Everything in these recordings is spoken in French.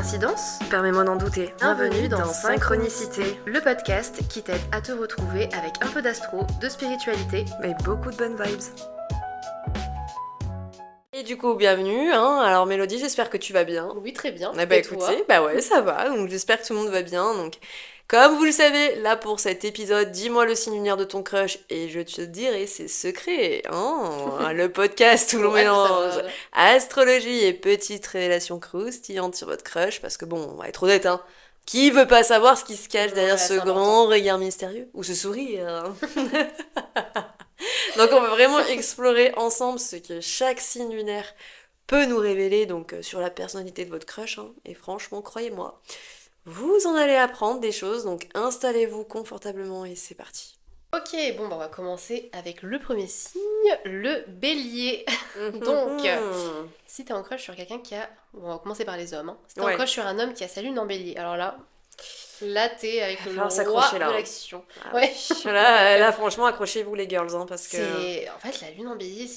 Incidence? Permets-moi d'en douter. Bienvenue dans Synchronicité, le podcast qui t'aide à te retrouver avec un peu d'astro, de spiritualité, mais beaucoup de bonnes vibes. Et du coup, bienvenue, hein. Alors Mélodie, j'espère que tu vas bien. Oui, très bien. Eh bah Et écoutez, toi? bah ouais, ça va, donc j'espère que tout le monde va bien. Donc, comme vous le savez, là pour cet épisode, dis-moi le signe lunaire de ton crush et je te dirai ses secrets, hein. Le podcast où l'on Trop hâte de mélange savoir. astrologie et petites révélations croustillantes sur votre crush, parce que bon, on va être honnête, hein. Qui veut pas savoir ce qui se cache derrière Voilà, ce c'est grand important. regard mystérieux? Ou ce sourire, hein. Donc on va vraiment explorer ensemble ce que chaque signe lunaire peut nous révéler donc sur la personnalité de votre crush, hein. Et franchement, croyez-moi, vous en allez apprendre des choses, donc installez-vous confortablement et c'est parti. Ok, bon, bah, on va commencer avec le premier signe, le bélier. Donc, si t'es en crush sur quelqu'un qui a... Bon, on va commencer par les hommes. Hein. Si t'es en Ouais. crush sur un homme qui a sa lune en bélier, alors là t'es avec le falloir roi s'accrocher, là, de hein. l'action. Ah Ouais. oui. Là, franchement, accrochez-vous les girls, hein, parce que... C'est... En fait, la lune en bélier,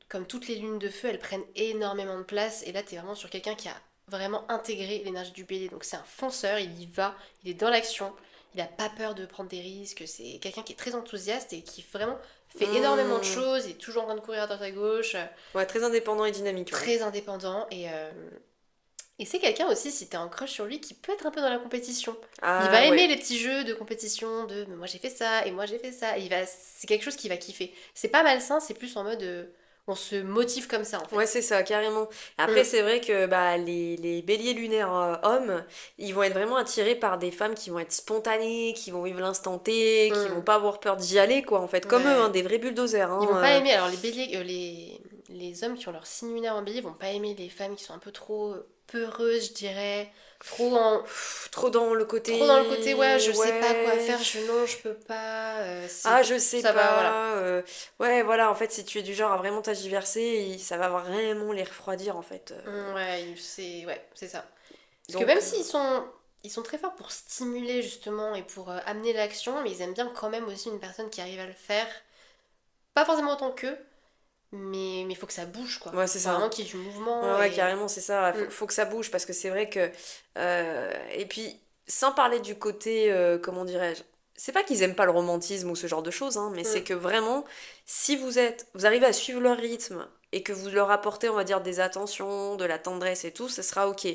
comme toutes les lunes de feu, elles prennent énormément de place. Et là, t'es vraiment sur quelqu'un qui a vraiment intégré l'énergie du bélier. Donc c'est un fonceur, il y va, il est dans l'action. Il a pas peur de prendre des risques. C'est quelqu'un qui est très enthousiaste et qui vraiment fait énormément de choses. Il est toujours en train de courir à droite à gauche. Ouais, très indépendant et dynamique, ouais. Très indépendant. Et c'est quelqu'un aussi, si t'es en crush sur lui, qui peut être un peu dans la compétition. Ah, Il va aimer ouais. les petits jeux de compétition, de mais moi j'ai fait ça, et moi j'ai fait ça. C'est quelque chose qu'il va kiffer. C'est pas malsain, c'est plus en mode on se motive comme ça en fait. Ouais, c'est ça, carrément. Après, Mm. c'est vrai que bah, les béliers lunaires hommes, ils vont être vraiment attirés par des femmes qui vont être spontanées, qui vont vivre l'instant T, qui vont Mm. pas avoir peur d'y aller, quoi, en fait. Comme eux, hein, Ouais. des vrais bulldozers, Ils vont hein. pas aimer, alors les béliers, les hommes qui ont leur signe lunaire en bélier vont pas aimer les femmes qui sont un peu trop peureuses, je dirais. Trop dans le côté... Trop dans le côté, ouais, je sais pas quoi Ouais. faire, non, je peux pas. Ah, je sais Ça va, voilà. pas. Ouais, voilà, en fait, si tu es du genre à vraiment t'agiverser, ça va vraiment les refroidir, en fait. Ouais, c'est ça. Parce que Donc, même ils sont très forts pour stimuler justement et pour amener l'action, mais ils aiment bien quand même aussi une personne qui arrive à le faire. Pas forcément autant qu'eux, mais il faut que ça bouge quoi. ouais, c'est Faut ça. vraiment qu'il y ait du mouvement Ouais, et... carrément, c'est ça. Mm. Faut que ça bouge parce que c'est vrai que. Et puis, sans parler du côté, comment dirais-je, c'est pas qu'ils aiment pas le romantisme ou ce genre de choses, hein, mais c'est Mm. que vraiment, si vous arrivez à suivre leur rythme et que vous leur apportez, on va dire, des attentions, de la tendresse et tout, ce sera ok.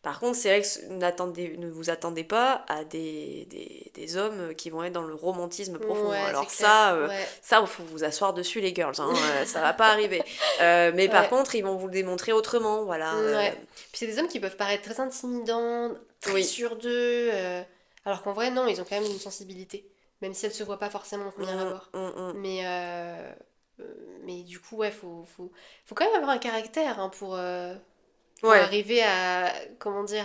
Par contre, c'est vrai que ne vous attendez pas à des hommes qui vont être dans le romantisme profond. Ouais, c'est Alors clair. Ouais. ça, il faut vous asseoir dessus, les girls, hein, ça va pas arriver. Mais par Ouais. contre, ils vont vous le démontrer autrement, voilà. Ouais. Puis c'est des hommes qui peuvent paraître très intimidants, très Oui. sûrs d'eux, alors qu'en vrai non, ils ont quand même une sensibilité, même si elle se voit pas forcément au premier abord. Mm, mm. Mais, euh, mais du coup, ouais, faut quand même avoir un caractère hein, pour Ouais, arriver à, comment dire,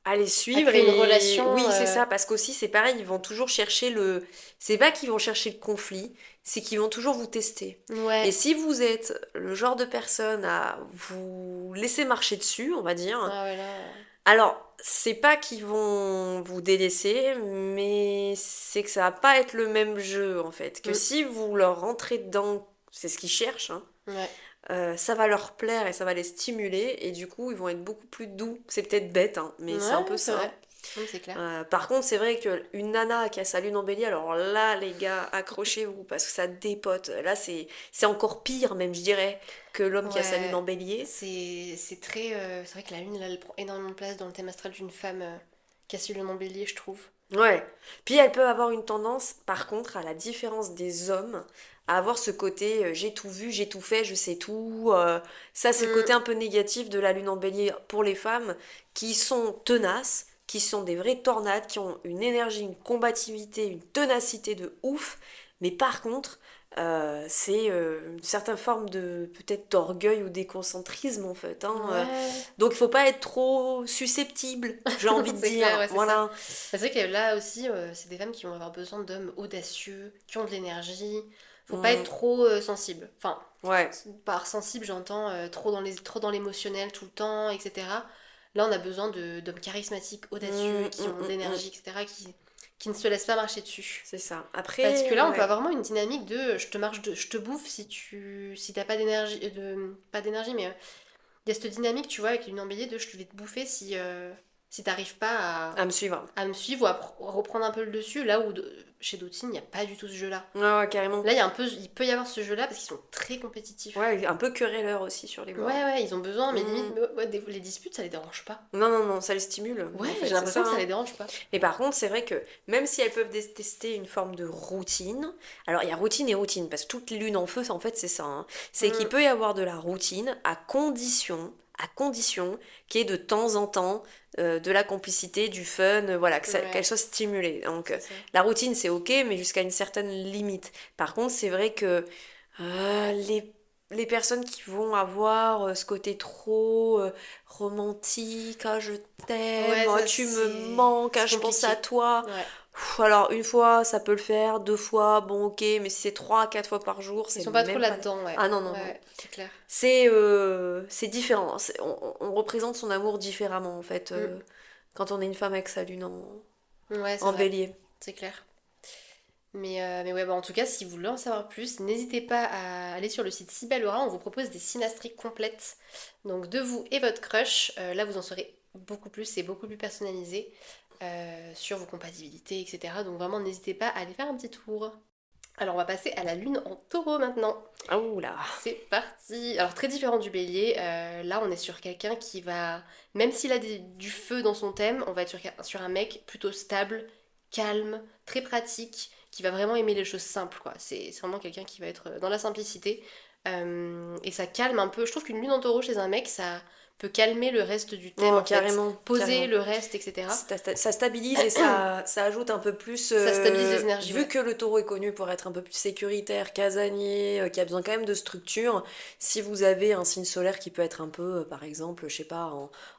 à les à suivre créer une et oui, relation. c'est ça, parce qu'aussi c'est pareil, ils vont toujours chercher le... C'est pas qu'ils vont chercher le conflit, c'est qu'ils vont toujours vous tester. Et Ouais. si vous êtes le genre de personne à vous laisser marcher dessus, on va dire, Ah ouais, là. alors c'est pas qu'ils vont vous délaisser, mais c'est que ça va pas être le même jeu en fait. Que Mm. si vous leur rentrez dedans, c'est ce qu'ils cherchent, hein, Ouais. ça va leur plaire et ça va les stimuler et du coup ils vont être beaucoup plus doux. C'est peut-être bête, hein, mais c'est un Ouais, peu c'est ça. vrai. C'est clair. Par contre, c'est vrai qu'une nana qui a sa lune en bélier, alors là, les gars, accrochez-vous parce que ça dépote. Là, c'est encore pire, même, je dirais, que l'homme qui a sa lune Ouais. en bélier. C'est très. C'est vrai que la lune, là, elle prend énormément de place dans le thème astral d'une femme qui a su le nom bélier, je trouve. Ouais. Puis elle peut avoir une tendance, par contre, à la différence des hommes, à avoir ce côté j'ai tout vu, j'ai tout fait, je sais tout. Ça, c'est le Mm. côté un peu négatif de la lune en bélier pour les femmes qui sont tenaces, qui sont des vraies tornades, qui ont une énergie, une combativité, une ténacité de ouf. Mais par contre, c'est une certaine forme de peut-être d'orgueil ou d'éconcentrisme en fait, hein. Ouais. Donc il faut pas être trop susceptible, j'ai envie de C'est clair, dire. ouais, c'est ça. Voilà. C'est vrai que là aussi, c'est des femmes qui vont avoir besoin d'hommes audacieux, qui ont de l'énergie. Faut pas être Mm. trop sensible. Enfin, Ouais. par sensible, j'entends trop dans l'émotionnel tout le temps, etc. Là, on a besoin d'hommes charismatiques, audacieux, qui ont de l'énergie, etc., qui ne se laissent pas marcher dessus. C'est ça. Parce que Après, là, on peut ouais. avoir vraiment une dynamique de je te bouffe si t'as pas d'énergie, pas d'énergie, mais Il y a cette dynamique, tu vois, avec une embellie de je vais te bouffer si t'arrives pas À me suivre. à me suivre ou à reprendre un peu le dessus, là où chez Dothin, il n'y a pas du tout ce jeu-là. Ouais, ouais, carrément. Là, il peut y avoir ce jeu-là parce qu'ils sont très compétitifs. Ouais, un peu querelleur aussi sur les bords. Ouais, ouais, ils ont besoin, mais limite, Mm. ouais, les disputes, ça les dérange pas. Non, non, non, ça les stimule. Ouais, En fait, j'ai c'est l'impression ça, que ça hein. les dérange pas. Mais par contre, c'est vrai que même si elles peuvent détester une forme de routine, alors il y a routine et routine, parce que toute lune en feu, en fait, c'est ça, hein. C'est qu'il Mm. peut y avoir de la routine à condition qu'il y ait de temps en temps de la complicité, du fun, voilà, Ouais, qu'elle soit stimulée. Donc c'est ça. la routine, c'est ok, mais jusqu'à une certaine limite. Par contre, c'est vrai que les personnes qui vont avoir ce côté trop romantique, ah je t'aime, Ouais, ah, ça tu me manques, ah c'est je pense à compliqué. toi. Ouais. Alors une fois ça peut le faire, deux fois, bon ok, mais si c'est trois, quatre fois par jour, Ils c'est sont pas trop même pas... là-dedans, ouais. Ah non, non, Ouais, non. ouais, c'est clair. C'est différent, on représente son amour différemment en fait, Mm. quand on est une femme avec sa lune Ouais, c'est en vrai, bélier. c'est clair. Mais ouais, bah, en tout cas, si vous voulez en savoir plus, n'hésitez pas à aller sur le site Sibelora, on vous propose des synastriques complètes. Donc de vous et votre crush, là vous en saurez beaucoup plus, c'est beaucoup plus personnalisé sur vos compatibilités, etc. Donc vraiment, n'hésitez pas à aller faire un petit tour. Alors on va passer à la lune en taureau maintenant. Ah oula. C'est parti. Alors très différent du bélier, là on est sur quelqu'un qui va, même s'il a du feu dans son thème, on va être sur un mec plutôt stable, calme, très pratique, qui va vraiment aimer les choses simples, quoi. C'est vraiment quelqu'un qui va être dans la simplicité. Et ça calme un peu. Je trouve qu'une lune en taureau chez un mec, ça peut calmer le reste du thème Oh en fait. carrément, Poser carrément. le reste, etc. Ça stabilise et ça ajoute un peu plus, Ça stabilise les énergies, vu ouais. que le taureau est connu pour être un peu plus sécuritaire, casanier, qui a besoin quand même de structure, si vous avez un signe solaire qui peut être un peu, par exemple, je sais pas,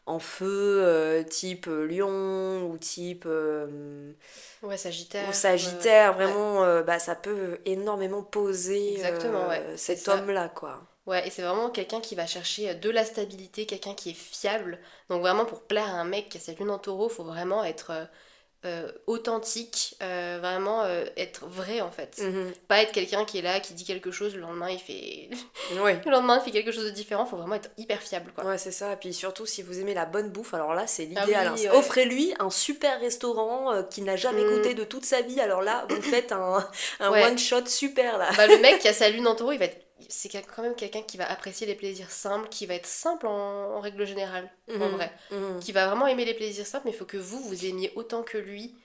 en feu, type lion ou type Ouais, ou Sagittaire. Ouais, ouais. sagittaire, Ouais, vraiment, bah, ça peut énormément poser exactement, ouais. C'est cet ça. homme-là, quoi. Ouais, et c'est vraiment quelqu'un qui va chercher de la stabilité, quelqu'un qui est fiable. Donc vraiment pour plaire à un mec qui a sa lune en taureau, faut vraiment être authentique, vraiment être vrai en fait. Mhm. Pas être quelqu'un qui est là, qui dit quelque chose, le lendemain il fait Ouais. le lendemain il fait quelque chose de différent, faut vraiment être hyper fiable quoi. Ouais, c'est ça. Et puis surtout, si vous aimez la bonne bouffe, alors là, c'est Ah l'idéal, hein. oui, ouais. Offrez-lui un super restaurant qu'il n'a jamais Hmm, goûté de toute sa vie. Alors là, vous faites un ouais. one-shot super, là. Bah le mec qui a sa lune en taureau, il va être c'est quand même quelqu'un qui va apprécier les plaisirs simples, qui va être simple en règle générale, en Mhm, vrai. mhm. Qui va vraiment aimer les plaisirs simples, mais il faut que vous aimiez autant que lui.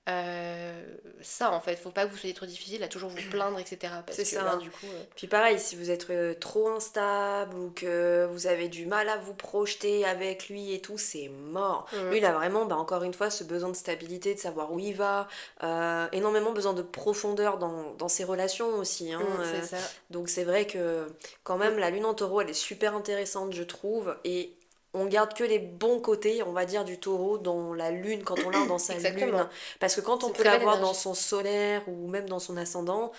Euh, Ça en fait, faut pas que vous soyez trop difficile à toujours vous plaindre, etc. Parce C'est que ça, là, hein. du coup. Puis pareil, si vous êtes trop instable ou que vous avez du mal à vous projeter avec lui et tout, c'est mort. Lui, Mm, il a vraiment, bah, encore une fois, ce besoin de stabilité, de savoir où il va, énormément besoin de profondeur dans ses relations aussi, hein. c'est ça. Donc c'est vrai que quand Mm, même, la lune en taureau, elle est super intéressante, je trouve, et on garde que les bons côtés, on va dire, du taureau dans la lune, quand on l'a dans sa lune. exactement. Parce que quand C'est on une peut très belle l'avoir dans énergie. son solaire ou même dans son ascendant,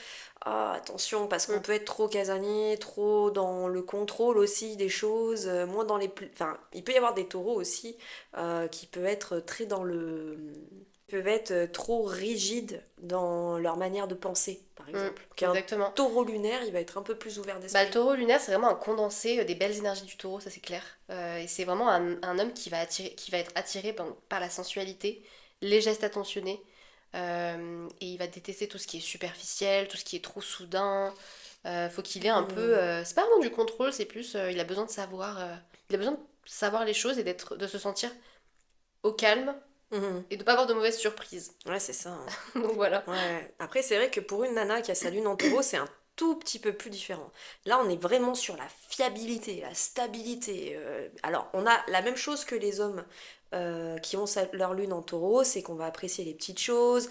ah, attention, parce qu'on Mm. peut être trop casanier, trop dans le contrôle aussi des choses, moins dans les... Enfin, il peut y avoir des taureaux aussi qui peuvent être très dans le... peuvent être trop rigides dans leur manière de penser, par Mm, exemple. Qu'un exactement. taureau lunaire, il va être un peu plus ouvert Bah, le d'esprit. taureau lunaire, c'est vraiment un condensé des belles énergies du taureau, ça c'est clair. Et c'est vraiment un homme qui va être attiré par la sensualité, les gestes attentionnés. Et il va détester tout ce qui est superficiel, tout ce qui est trop soudain. Faut qu'il ait un peu. Hmm. C'est pas vraiment du contrôle, c'est plus. Il a besoin de savoir. Il a besoin de savoir les choses et de se sentir au calme Mhm. et de pas avoir de mauvaises surprises. Ouais, c'est ça, hein. Donc voilà. Ouais. Après, c'est vrai que pour une nana qui a sa lune en taureau, c'est un tout petit peu plus différent. Là, on est vraiment sur la fiabilité, la stabilité. Alors, on a la même chose que les hommes qui ont leur lune en taureau, c'est qu'on va apprécier les petites choses,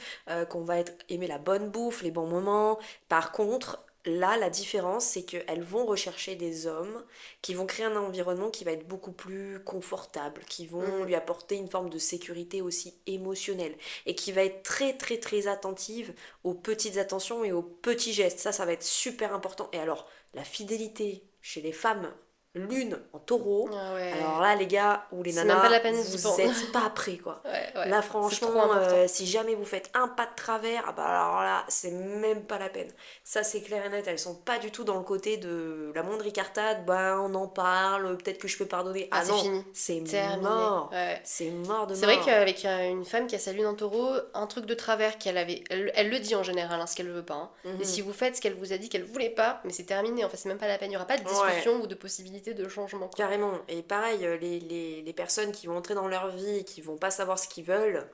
qu'on va aimer la bonne bouffe, les bons moments. Par contre, là, la différence, c'est qu'elles vont rechercher des hommes qui vont créer un environnement qui va être beaucoup plus confortable, qui vont Mm, lui apporter une forme de sécurité aussi émotionnelle et qui va être très très très attentive aux petites attentions et aux petits gestes. Ça va être super important. Et alors, la fidélité chez les femmes, lune en taureau, Ah alors ouais. là les gars ou les C'est même pas nanas, la peine d'y vous penser. êtes pas prêts quoi. Ouais. Là C'est trop franchement, important. si jamais vous faites un pas de travers, ah bah alors là c'est même pas la peine. Ça c'est clair et net, elles sont pas du tout dans le côté de la moindre ricartade, bah on en parle, peut-être que je peux pardonner. Ah, Ah c'est non, fini. Terminé. Ouais. c'est mort de C'est vrai mort. qu'avec une femme qui a sa lune en taureau, un truc de travers qu'elle avait, elle le dit en général, hein, ce qu'elle veut pas, hein. Et si Mhm. vous faites ce qu'elle vous a dit qu'elle voulait pas, mais c'est terminé, en fait, c'est même pas la peine, il y aura pas de Ouais. discussion ou de possibilité de changement, quoi. Carrément. Et pareil, les personnes qui vont entrer dans leur vie et qui vont pas savoir ce qu'ils veulent,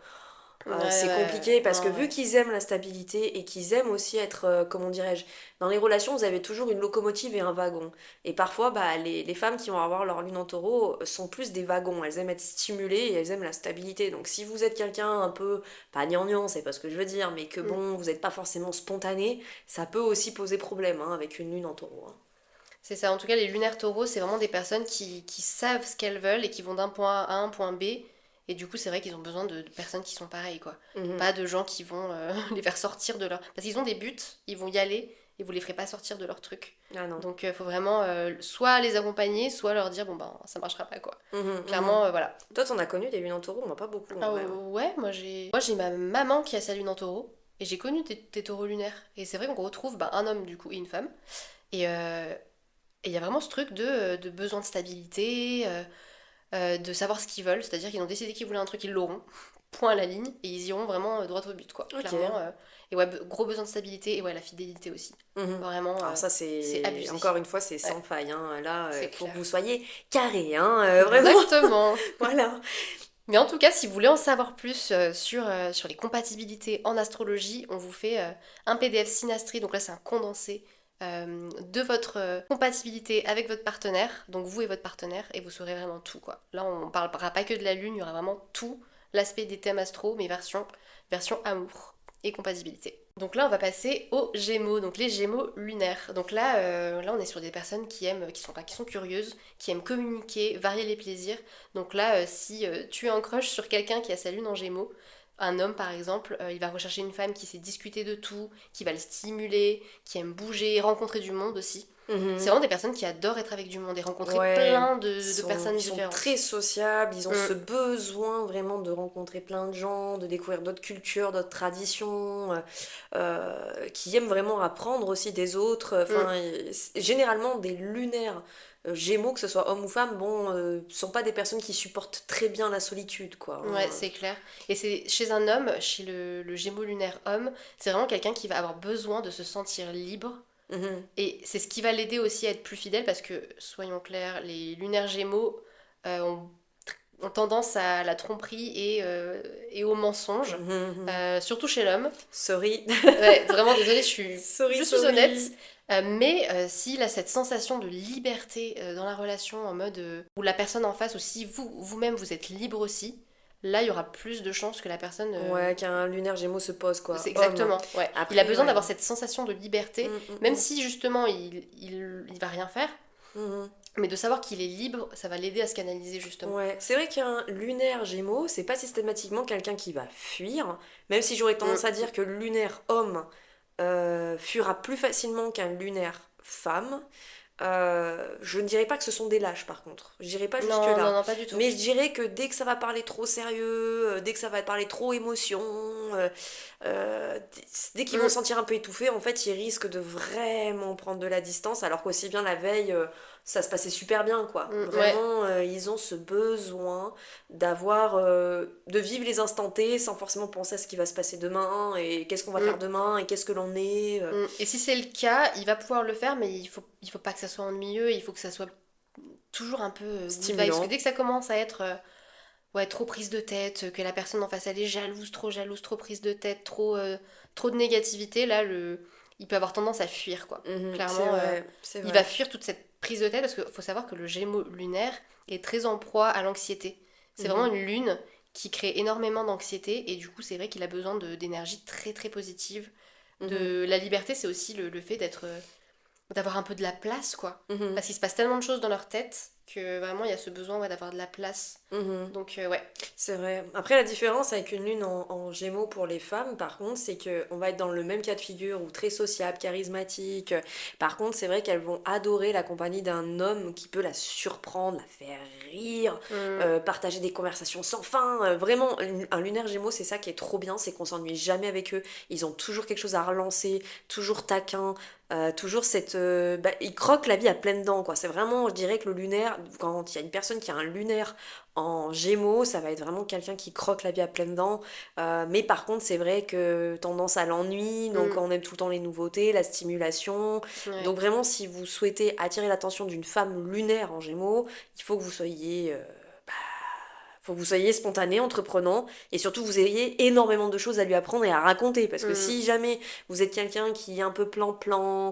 c'est compliqué parce que Non, vu ouais. qu'ils aiment la stabilité et qu'ils aiment aussi être, comment dirais-je, dans les relations, vous avez toujours une locomotive et un wagon. Et parfois, bah, les femmes qui vont avoir leur lune en taureau sont plus des wagons. Elles aiment être stimulées et elles aiment la stabilité. Donc si vous êtes quelqu'un un peu, pas gnangnan, c'est pas ce que je veux dire, mais que Mm. bon, vous n'êtes pas forcément spontané, ça peut aussi poser problème hein, avec une lune en taureau. Hein. C'est ça, en tout cas, les lunaires taureaux, c'est vraiment des personnes qui savent ce qu'elles veulent et qui vont d'un point A à un point B. Et du coup, c'est vrai qu'ils ont besoin de personnes qui sont pareilles, quoi. Mhm. Pas de gens qui vont les faire sortir de leur... Parce qu'ils ont des buts, ils vont y aller, et vous les ferez pas sortir de leur truc. Ah non. Donc, faut vraiment soit les accompagner, soit leur dire, bon, ben, ça marchera pas, quoi. Mhm, mhm. Clairement, voilà. Toi, t'en as connu des lunes en taureau? Moi, pas beaucoup en Ah vrai. Hein. ouais, moi j'ai ma maman qui a sa lune en taureau, et j'ai connu des taureaux lunaires. Et c'est vrai qu'on retrouve ben, un homme, du coup, et une femme. Et il y a vraiment ce truc de besoin de stabilité, de savoir ce qu'ils veulent, c'est-à-dire qu'ils ont décidé qu'ils voulaient un truc, ils l'auront, point à la ligne, et ils iront vraiment droit au but, quoi, Ok. clairement. Et ouais, gros besoin de stabilité, et ouais, la fidélité aussi. Mhm. Vraiment, Alors ça, c'est c'est... abusé. Encore une fois, c'est Ouais, sans faille. Hein. Là, c'est faut que clair. vous soyez carré, hein, vraiment. Exactement. Voilà. Mais en tout cas, si vous voulez en savoir plus sur les compatibilités en astrologie, on vous fait un PDF Synastrie, donc là c'est un condensé de votre compatibilité avec votre partenaire, donc vous et votre partenaire, et vous saurez vraiment tout quoi. Là on parlera pas que de la lune, il y aura vraiment tout l'aspect des thèmes astro, mais version amour et compatibilité. Donc là on va passer aux Gémeaux, donc les Gémeaux lunaires. Donc là on est sur des personnes qui sont curieuses, qui aiment communiquer, varier les plaisirs. Donc là, si tu es en crush sur quelqu'un qui a sa lune en Gémeaux, un homme par exemple, il va rechercher une femme qui sait discuter de tout, qui va le stimuler, qui aime bouger, rencontrer du monde aussi. C'est Mhm. vraiment des personnes qui adorent être avec du monde et rencontrer Ouais, plein de personnes ils sont très différentes. sociables, ils ont Mm, ce besoin vraiment de rencontrer plein de gens, de découvrir d'autres cultures, d'autres traditions, qui aiment vraiment apprendre aussi des autres. mm. Enfin, généralement, des lunaires Gémeaux, que ce soit homme ou femme, bon, sont pas des personnes qui supportent très bien la solitude, quoi. Ouais, Hein. c'est clair. Et c'est chez un homme, chez le Gémeaux lunaire homme, c'est vraiment quelqu'un qui va avoir besoin de se sentir libre. Mhm. Et c'est ce qui va l'aider aussi à être plus fidèle parce que, soyons clairs, les lunaires Gémeaux ont tendance à la tromperie et au mensonge, Mhm, mhm. surtout chez l'homme. Sorry. Ouais, vraiment désolée, Sorry, je suis honnête. sorry. Mais s'il a cette sensation de liberté dans la relation, en mode où la personne en face, ou si vous-même vous êtes libre aussi, là il y aura plus de chances que la personne. Ouais, qu'un lunaire Gémeaux se pose, C'est quoi. Homme. exactement, ouais. Il a Après, besoin ouais. d'avoir cette sensation de liberté, même si justement il va rien faire, Mhm. mais de savoir qu'il est libre, ça va l'aider à se canaliser justement. Ouais, c'est vrai qu'un lunaire Gémeaux, c'est pas systématiquement quelqu'un qui va fuir, même si j'aurais Mm. tendance à dire que le lunaire homme fuira plus facilement qu'un lunaire femme. Je ne dirais pas que ce sont des lâches par contre, je dirais pas Non, non, jusque-là. non, pas du tout. Mais je dirais que dès que ça va parler trop sérieux, dès que ça va parler trop émotion, dès qu'ils vont Mm, se sentir un peu étouffés, en fait, ils risquent de vraiment prendre de la distance, alors qu'aussi bien la veille, ça se passait super bien, quoi. ouais. Vraiment, ils ont ce besoin de vivre les instants T sans forcément penser à ce qui va se passer demain, et qu'est-ce qu'on va faire Mm, demain, et qu'est-ce que l'on est. Et si c'est le cas, il va pouvoir le faire, mais il faut pas que ça soit ennuyeux, il faut que ça soit toujours un peu good vibes. Parce que Stimulant. dès que ça commence à être ouais, trop prise de tête, que la personne en face elle est jalouse, trop prise de tête, trop de négativité, là il peut avoir tendance à fuir quoi. Mhm, c'est Clairement, vrai, c'est il va vrai. fuir toute cette prise de tête parce qu'il faut savoir que le Gémeaux lunaire est très en proie à l'anxiété. C'est vraiment Mhm, une lune qui crée énormément d'anxiété et du coup c'est vrai qu'il a besoin d'énergie très très positive. mhm, De la liberté, c'est aussi le fait d'avoir un peu de la place quoi. mhm. Parce qu'il se passe tellement de choses dans leur tête que vraiment il y a ce besoin d'avoir de la place. Mhm. Donc ouais. C'est vrai. Après, la différence avec une lune en Gémeaux pour les femmes, par contre, c'est que on va être dans le même cas de figure ou très sociable, charismatique. Par contre, c'est vrai qu'elles vont adorer la compagnie d'un homme qui peut la surprendre, la faire rire, Mm, partager des conversations sans fin. Vraiment, un lunaire Gémeaux, c'est ça qui est trop bien, c'est qu'on s'ennuie jamais avec eux. Ils ont toujours quelque chose à relancer, toujours taquin. Toujours ils croquent la vie à pleines dents, quoi. C'est vraiment, je dirais que le lunaire, quand il y a une personne qui a un lunaire en Gémeaux, ça va être vraiment quelqu'un qui croque la vie à pleines dents. Mais par contre, c'est vrai que tendance à l'ennui, donc mm, on aime tout le temps les nouveautés, la stimulation. ouais. Donc vraiment, si vous souhaitez attirer l'attention d'une femme lunaire en Gémeaux, il faut que vous soyez... faut que vous soyez spontané, entreprenant, et surtout vous ayez énormément de choses à lui apprendre et à raconter. Parce que Mm, si jamais vous êtes quelqu'un qui est un peu plan-plan,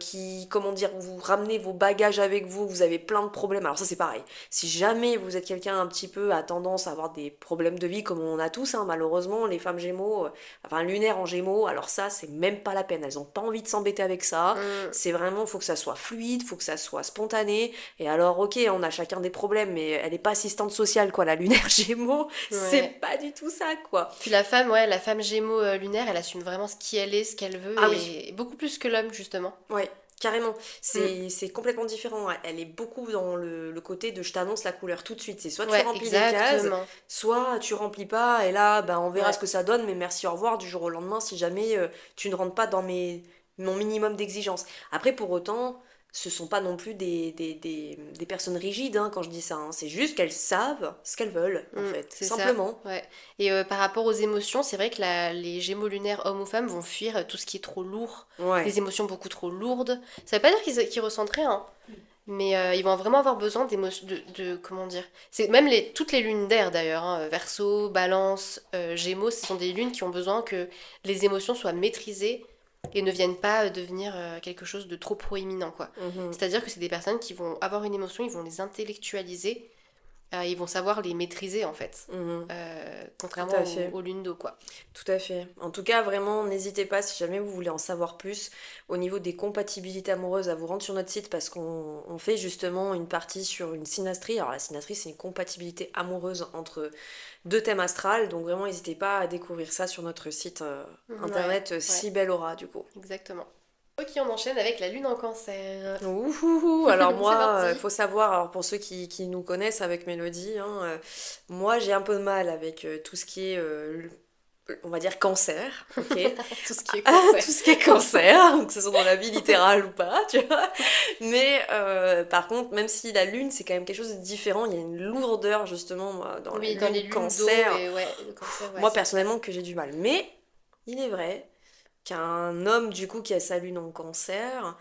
qui, comment dire, vous ramenez vos bagages avec vous, vous avez plein de problèmes, alors ça c'est pareil. Si jamais vous êtes quelqu'un un petit peu à tendance à avoir des problèmes de vie, comme on a tous, hein, malheureusement, les femmes Gémeaux, enfin lunaires en Gémeaux, alors ça c'est même pas la peine. Elles ont pas envie de s'embêter avec ça. mm, C'est vraiment, faut que ça soit fluide, faut que ça soit spontané. Et alors, ok, on a chacun des problèmes, mais elle est pas assistante sociale, quoi. La lunaire Gémeaux, c'est ouais. pas du tout ça, quoi. Puis la femme, ouais, la femme Gémeaux lunaire, elle assume vraiment ce qui elle est, ce qu'elle veut, Ah oui, et beaucoup plus que l'homme, justement. ouais, carrément. Mm, C'est complètement différent. Elle est beaucoup dans le côté de je t'annonce la couleur tout de suite. C'est soit tu ouais, remplis les cases, exactement. soit tu remplis pas, et là, ben, on verra Ouais. ce que ça donne, mais merci, au revoir, du jour au lendemain, si jamais tu ne rentres pas dans mon minimum d'exigence. Après, pour autant, ce sont pas non plus des personnes rigides, hein, quand je dis ça, hein. C'est juste qu'elles savent ce qu'elles veulent, en fait, C'est ça, simplement. ouais. Et par rapport aux émotions, c'est vrai que les Gémeaux lunaires, hommes ou femmes, vont fuir tout ce qui est trop lourd, Ouais. des émotions beaucoup trop lourdes. Ça veut pas dire qu'ils ressentent rien, hein, mais ils vont vraiment avoir besoin d'émotions, comment dire. C'est même toutes les lunes d'air d'ailleurs, hein, Verseau, Balance, Gémeaux, ce sont des lunes qui ont besoin que les émotions soient maîtrisées et ne viennent pas devenir quelque chose de trop proéminent, quoi. Mhm, C'est-à-dire que c'est des personnes qui vont avoir une émotion, ils vont les intellectualiser, ils vont savoir les maîtriser en fait. mhm. Tout Contrairement à fait. aux lunes d'eau, quoi. Tout à fait. En tout cas, vraiment, n'hésitez pas si jamais vous voulez en savoir plus au niveau des compatibilités amoureuses à vous rendre sur notre site parce qu'on fait justement une partie sur une synastrie. Alors la synastrie, c'est une compatibilité amoureuse entre deux thèmes astrales. Donc vraiment, n'hésitez pas à découvrir ça sur notre site Ouais, internet ouais, Si Belle Aura du coup. exactement. Ok, on enchaîne avec la lune en cancer. Ouhouhou. Alors C'est moi, parti. faut savoir, alors pour ceux qui nous connaissent avec Mélodie, hein, moi j'ai un peu de mal avec tout ce qui est, on va dire cancer, ok? Tout ce qui est cancer. Tout ce qui est cancer, que ce soit dans la vie littérale ou pas, tu vois. Mais par contre, même si la lune, c'est quand même quelque chose de différent, il y a une lourdeur justement moi, dans la Oui, dans les lune lunes d'eau cancer, et ouais, le cancer, ouais, moi c'est. personnellement que j'ai du mal. Mais il est vrai qu'un homme du coup qui a sa lune en cancer,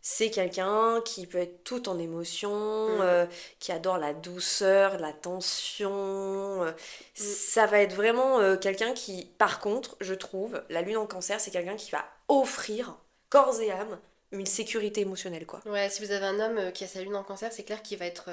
c'est quelqu'un qui peut être tout en émotion, Mm, qui adore la douceur, la tension. mm. Ça va être vraiment quelqu'un qui, par contre, je trouve, la lune en cancer, c'est quelqu'un qui va offrir, corps et âme, une sécurité émotionnelle, quoi. Ouais, si vous avez un homme qui a sa lune en cancer, c'est clair qu'il va être,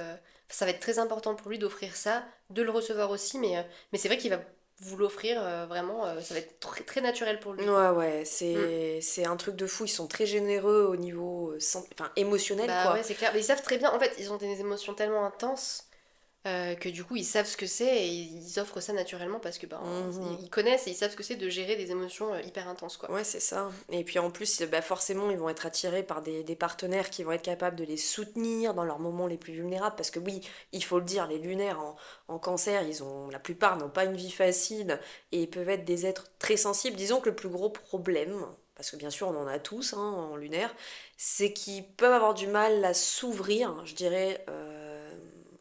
ça va être très important pour lui d'offrir ça, de le recevoir aussi, mais c'est vrai qu'il va vous l'offrir vraiment, ça va être très, très naturel pour lui, Ouais, quoi. ouais, Mm. c'est un truc de fou. Ils sont très généreux au niveau enfin, émotionnel, Bah quoi. ouais, c'est clair. Mais ils savent très bien, en fait, ils ont des émotions tellement intenses que du coup, ils savent ce que c'est et ils offrent ça naturellement parce que ben, Mhm. ils connaissent et ils savent ce que c'est de gérer des émotions hyper intenses, quoi. Ouais, c'est ça. Et puis en plus, bah forcément, ils vont être attirés par des partenaires qui vont être capables de les soutenir dans leurs moments les plus vulnérables. Parce que oui, il faut le dire, les lunaires en cancer, la plupart n'ont pas une vie facile et peuvent être des êtres très sensibles. Disons que le plus gros problème, parce que bien sûr on en a tous hein, en lunaire, c'est qu'ils peuvent avoir du mal à s'ouvrir, je dirais,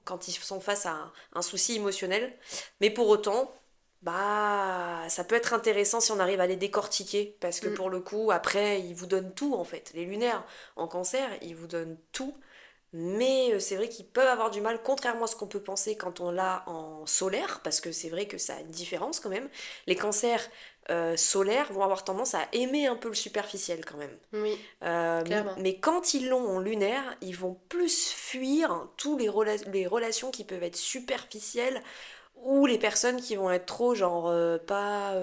quand ils sont face à un souci émotionnel. Mais pour autant, bah, ça peut être intéressant si on arrive à les décortiquer, parce que Mm. pour le coup, après, ils vous donnent tout en fait. Les lunaires en cancer, ils vous donnent tout, mais c'est vrai qu'ils peuvent avoir du mal, contrairement à ce qu'on peut penser quand on l'a en solaire, parce que c'est vrai que ça a une différence quand même. Les cancers solaires vont avoir tendance à aimer un peu le superficiel quand même. Oui, clairement. Mais quand ils l'ont en lunaire, ils vont plus fuir tous les relations qui peuvent être superficielles ou les personnes qui vont être trop, genre, pas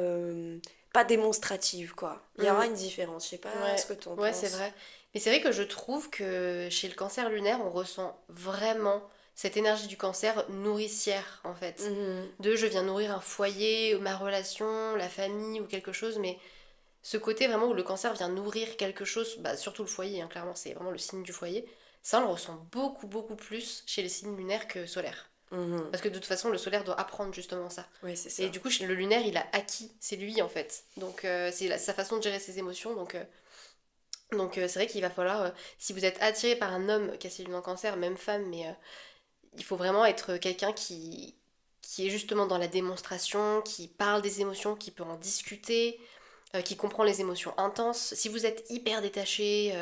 démonstratives, quoi. Il y aura Mm. une différence, je sais pas ce Ouais, que tu en ouais, c'est penses. vrai. Mais c'est vrai que je trouve que chez le cancer lunaire, on ressent vraiment cette énergie du cancer nourricière, en fait. Mhm. De je viens nourrir un foyer, ma relation, la famille ou quelque chose, mais ce côté vraiment où le cancer vient nourrir quelque chose, bah, surtout le foyer, hein, clairement, c'est vraiment le signe du foyer, ça on le ressent beaucoup, beaucoup plus chez les signes lunaires que solaires. Mhm. Parce que de toute façon, le solaire doit apprendre justement ça. Oui, c'est Et ça. du coup, le lunaire, il a acquis, c'est lui en fait. Donc c'est sa façon de gérer ses émotions. Donc c'est vrai qu'il va falloir, si vous êtes attiré par un homme qui a ses lunes en cancer, même femme, mais il faut vraiment être quelqu'un qui est justement dans la démonstration, qui parle des émotions, qui peut en discuter, qui comprend les émotions intenses. Si vous êtes hyper détaché,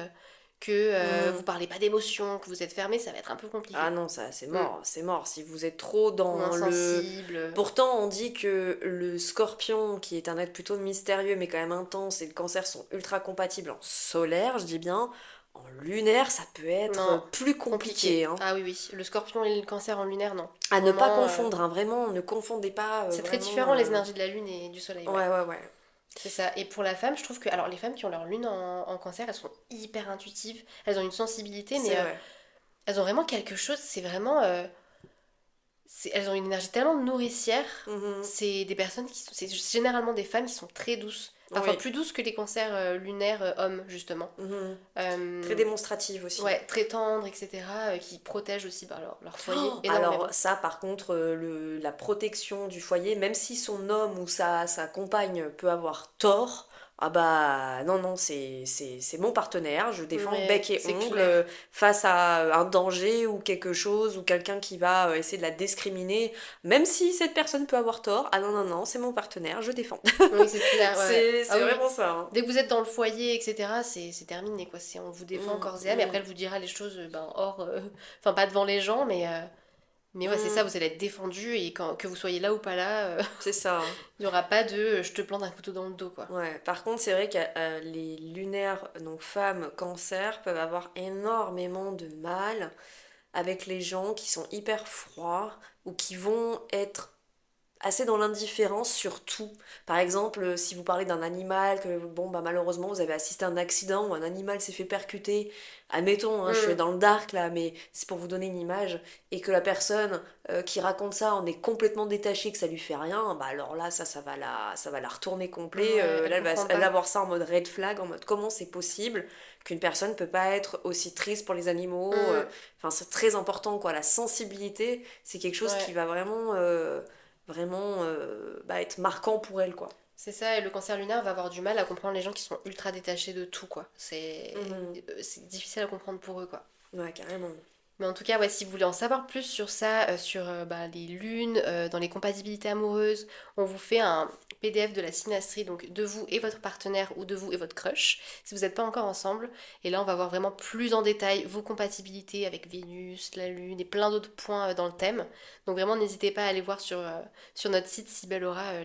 que vous Mhm. parlez pas d'émotions, que vous êtes fermé, ça va être un peu Ah compliqué. non, ça, c'est Mm. mort, c'est mort. Si vous êtes trop Ou dans le... insensible. Pourtant, on dit que le scorpion, qui est un être plutôt mystérieux mais quand même intense, et le cancer sont ultra compatibles en solaire, je dis bien. En lunaire, ça peut être Non, plus compliqué, compliqué. hein. Ah oui, oui. Le scorpion et le cancer en lunaire, non. À ne pas Vraiment, confondre, hein, vraiment, ne confondez pas c'est très vraiment... différent les énergies de la lune et du soleil, ouais. Ouais, ouais, ouais. C'est ça. Et pour la femme, je trouve que. Alors, les femmes qui ont leur lune en cancer, elles sont hyper intuitives. Elles ont une sensibilité, mais C'est vrai. elles ont vraiment quelque chose. C'est vraiment. Elles ont une énergie tellement nourricière. Mhm. C'est des personnes qui sont. C'est généralement des femmes qui sont très douces. Parfois Oui. plus douces que les cancers lunaires hommes, justement. Mhm. Très Euh, démonstrative aussi. ouais, très tendres, etc. Qui protègent aussi bah, leur foyer Oh, alors énormément. ça, par contre, la protection du foyer, même si son homme ou sa compagne peut avoir tort, ah bah non, non, c'est mon partenaire, je défends bec Ouais, et c'est ongle clair. face à un danger ou quelque chose, ou quelqu'un qui va essayer de la discriminer, même si cette personne peut avoir tort, ah non, non, non, c'est mon partenaire, je défends. Oui, c'est clair, ouais, ouais. C'est Ah oui, oui. vraiment ça, hein. Dès que vous êtes dans le foyer, etc., c'est terminé, quoi. On vous défend Mm, corps et âme, et après, mm, elle vous dira les choses ben, hors... Enfin, pas devant les gens, mais ouais, c'est ça, mm, vous allez être défendu, et que vous soyez là ou pas là, c'est ça, hein. il n'y aura pas de je te plante un couteau dans le dos, quoi. Ouais, par contre, c'est vrai que les lunaires, donc femmes, cancer, peuvent avoir énormément de mal avec les gens qui sont hyper froids ou qui vont être assez dans l'indifférence sur tout. Par exemple, si vous parlez d'un animal, que bon, bah, malheureusement vous avez assisté à un accident où un animal s'est fait percuter, admettons, hein, je suis Mm. dans le dark là, mais c'est pour vous donner une image, et que la personne qui raconte ça en est complètement détachée, que ça lui fait rien, bah alors là, ça va la retourner complet. Ouais, elle Là, comprend elle va pas. voir ça en mode red flag, en mode comment c'est possible qu'une personne peut pas être aussi triste pour les animaux. Mm. Enfin, c'est très important, quoi. La sensibilité, c'est quelque chose qui Ouais, va vraiment bah, être marquant pour elle, quoi. c'est ça, et le cancer lunaire va avoir du mal à comprendre les gens qui sont ultra détachés de tout, quoi. Mhm. C'est difficile à comprendre pour eux, quoi. Ouais, carrément. Mais en tout cas, ouais, si vous voulez en savoir plus sur ça, sur bah, les lunes, dans les compatibilités amoureuses, on vous fait un PDF de la synastrie, donc de vous et votre partenaire ou de vous et votre crush, si vous n'êtes pas encore ensemble. Et là, on va voir vraiment plus en détail vos compatibilités avec Vénus, la Lune et plein d'autres points dans le thème. Donc vraiment, n'hésitez pas à aller voir sur notre site Sibellora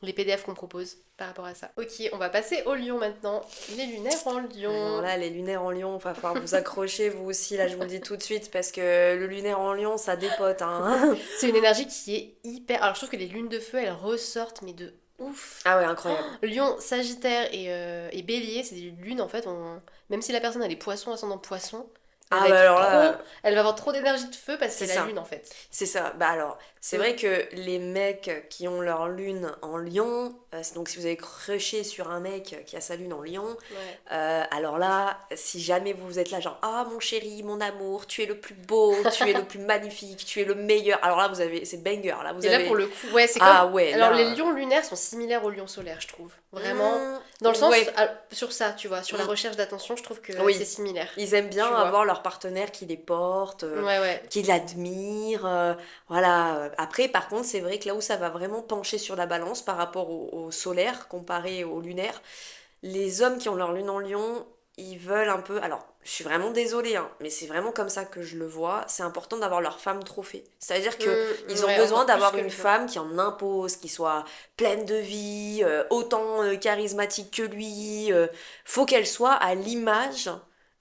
les PDF qu'on propose par rapport à ça. Ok, on va passer au lion maintenant. Les lunaires en Alors lion. là, les lunaires en lion, va falloir vous accrocher, vous aussi, là, je vous le dis tout de suite, parce que le lunaire en lion, ça dépote, hein. C'est une énergie qui est hyper. Alors je trouve que les lunes de feu, elles ressortent, mais de ouf. Ah ouais, incroyable. Lion, Sagittaire et Bélier, c'est des lunes en fait. Même si la personne a les poissons, ascendant poisson, Ah bah alors là, elle va avoir trop d'énergie de feu parce que c'est c'est la ça. lune en fait. C'est ça. Bah alors, c'est Mm. vrai que les mecs qui ont leur lune en lion, donc si vous avez crushé sur un mec qui a sa lune en lion, Ouais. alors là, si jamais vous êtes là, genre, ah mon chéri, mon amour, tu es le plus beau, tu es le plus magnifique, tu es le meilleur. Alors là, vous avez, c'est banger. Là, vous Et là pour avez, le coup, ouais, c'est comme. ah ouais, Alors les là, lions lunaires sont similaires aux lions solaires, je trouve. Vraiment. hmm, Dans le sens, ouais, sur ça, tu vois, sur la hmm, recherche d'attention, je trouve que c'est oui. similaire. Ils aiment bien Tu vois. avoir leur partenaire qui les porte, Ouais, ouais. qui l'admire. Voilà. Après, par contre, c'est vrai que là où ça va vraiment pencher sur la balance par rapport au solaire comparé au lunaire, les hommes qui ont leur lune en lion, ils veulent un peu. Alors, je suis vraiment désolée, hein, mais c'est vraiment comme ça que je le vois. C'est important d'avoir leur femme trophée. C'est-à-dire que ils ont Ouais, besoin encore plus d'avoir que une les hommes. femme qui en impose, qui soit pleine de vie, autant charismatique que lui. Faut qu'elle soit à l'image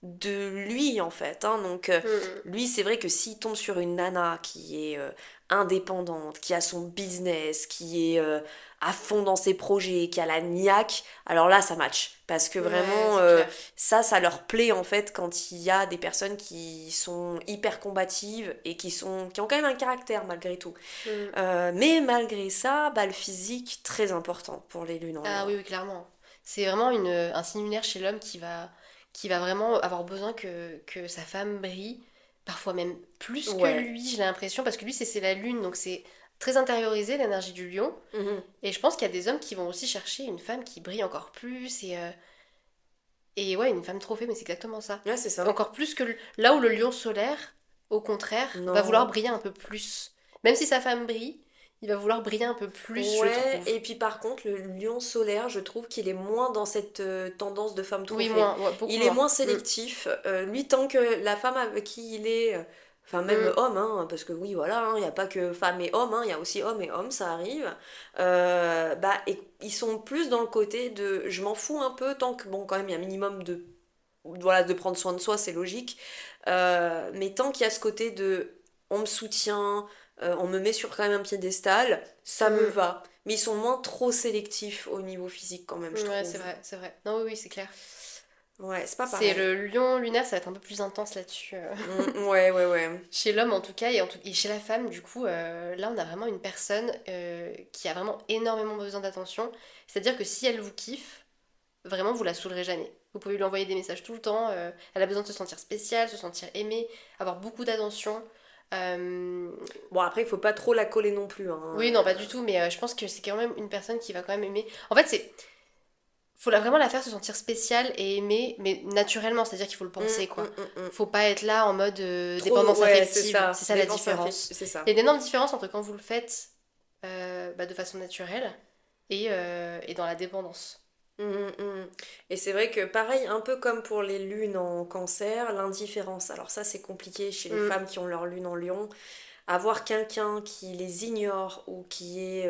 de lui, en fait, hein. Donc, Mm, lui, c'est vrai que s'il tombe sur une nana qui est indépendante, qui a son business, qui est à fond dans ses projets, qui a la niaque, alors là ça match. Parce que Ouais, vraiment, c'est clair. ça leur plaît en fait quand il y a des personnes qui sont hyper combatives et qui ont quand même un caractère malgré tout. Mm. Mais malgré ça, bah, le physique, très important pour les lunes en Ah lion. oui, oui, clairement. C'est vraiment un signe lunaire chez l'homme qui va vraiment avoir besoin que sa femme brille, parfois même plus que Ouais. lui, j'ai l'impression, parce que lui, c'est la lune, donc c'est très intériorisé, l'énergie du lion. Mhm. Et je pense qu'il y a des hommes qui vont aussi chercher une femme qui brille encore plus, et ouais, une femme trophée, mais c'est exactement ça. Ouais, c'est ça. Encore plus que là où le lion solaire, au contraire, va vouloir Non. briller un peu plus. Même si sa femme brille, il va vouloir briller un peu plus, je Ouais, trouve. et puis par contre, le lion solaire, je trouve qu'il est moins dans cette tendance de femme Oui, trophée. moins, ouais, beaucoup Il est moins. moins Mm. sélectif. Lui, tant que la femme avec qui il est, enfin même Mm. homme, hein, parce que oui, voilà, hein, il n'y a pas que femme et homme, hein, il y a aussi homme et homme, ça arrive. Bah, et ils sont plus dans le côté de je m'en fous un peu, tant que, bon, quand même, il y a un minimum de, voilà, de prendre soin de soi, c'est logique. Mais tant qu'il y a ce côté de on me soutient, on me met sur quand même un piédestal, ça me Mm. va. Mais ils sont moins trop sélectifs au niveau physique quand même, je Ouais, trouve. c'est vrai. Non, oui, oui, c'est clair. Ouais, c'est pas C'est pareil. le lion lunaire, ça va être un peu plus intense là-dessus. Ouais, ouais, ouais. Chez l'homme en tout cas, et chez la femme, du coup, là on a vraiment une personne qui a vraiment énormément besoin d'attention. C'est-à-dire que si elle vous kiffe, vraiment vous la saoulerez jamais. Vous pouvez lui envoyer des messages tout le temps, elle a besoin de se sentir spéciale, se sentir aimée, avoir beaucoup d'attention. Euh, Bon, après, il faut pas trop la coller non plus, hein. Oui, non, pas du tout, mais je pense que c'est quand même une personne qui va quand même aimer. En fait, vraiment la faire se sentir spéciale et aimée, mais naturellement, c'est-à-dire qu'il faut le penser, quoi. Mm. Faut pas être là en mode Trop, dépendance ouais, c'est affective, ça. c'est ça la Dépense affective, différence. c'est ça. Il y a une énorme différence entre quand vous le faites de façon naturelle et dans la dépendance. Mm. Et c'est vrai que pareil, un peu comme pour les lunes en cancer, l'indifférence. Alors ça, c'est compliqué chez les Mm. femmes qui ont leur lune en lion. Avoir quelqu'un qui les ignore ou qui est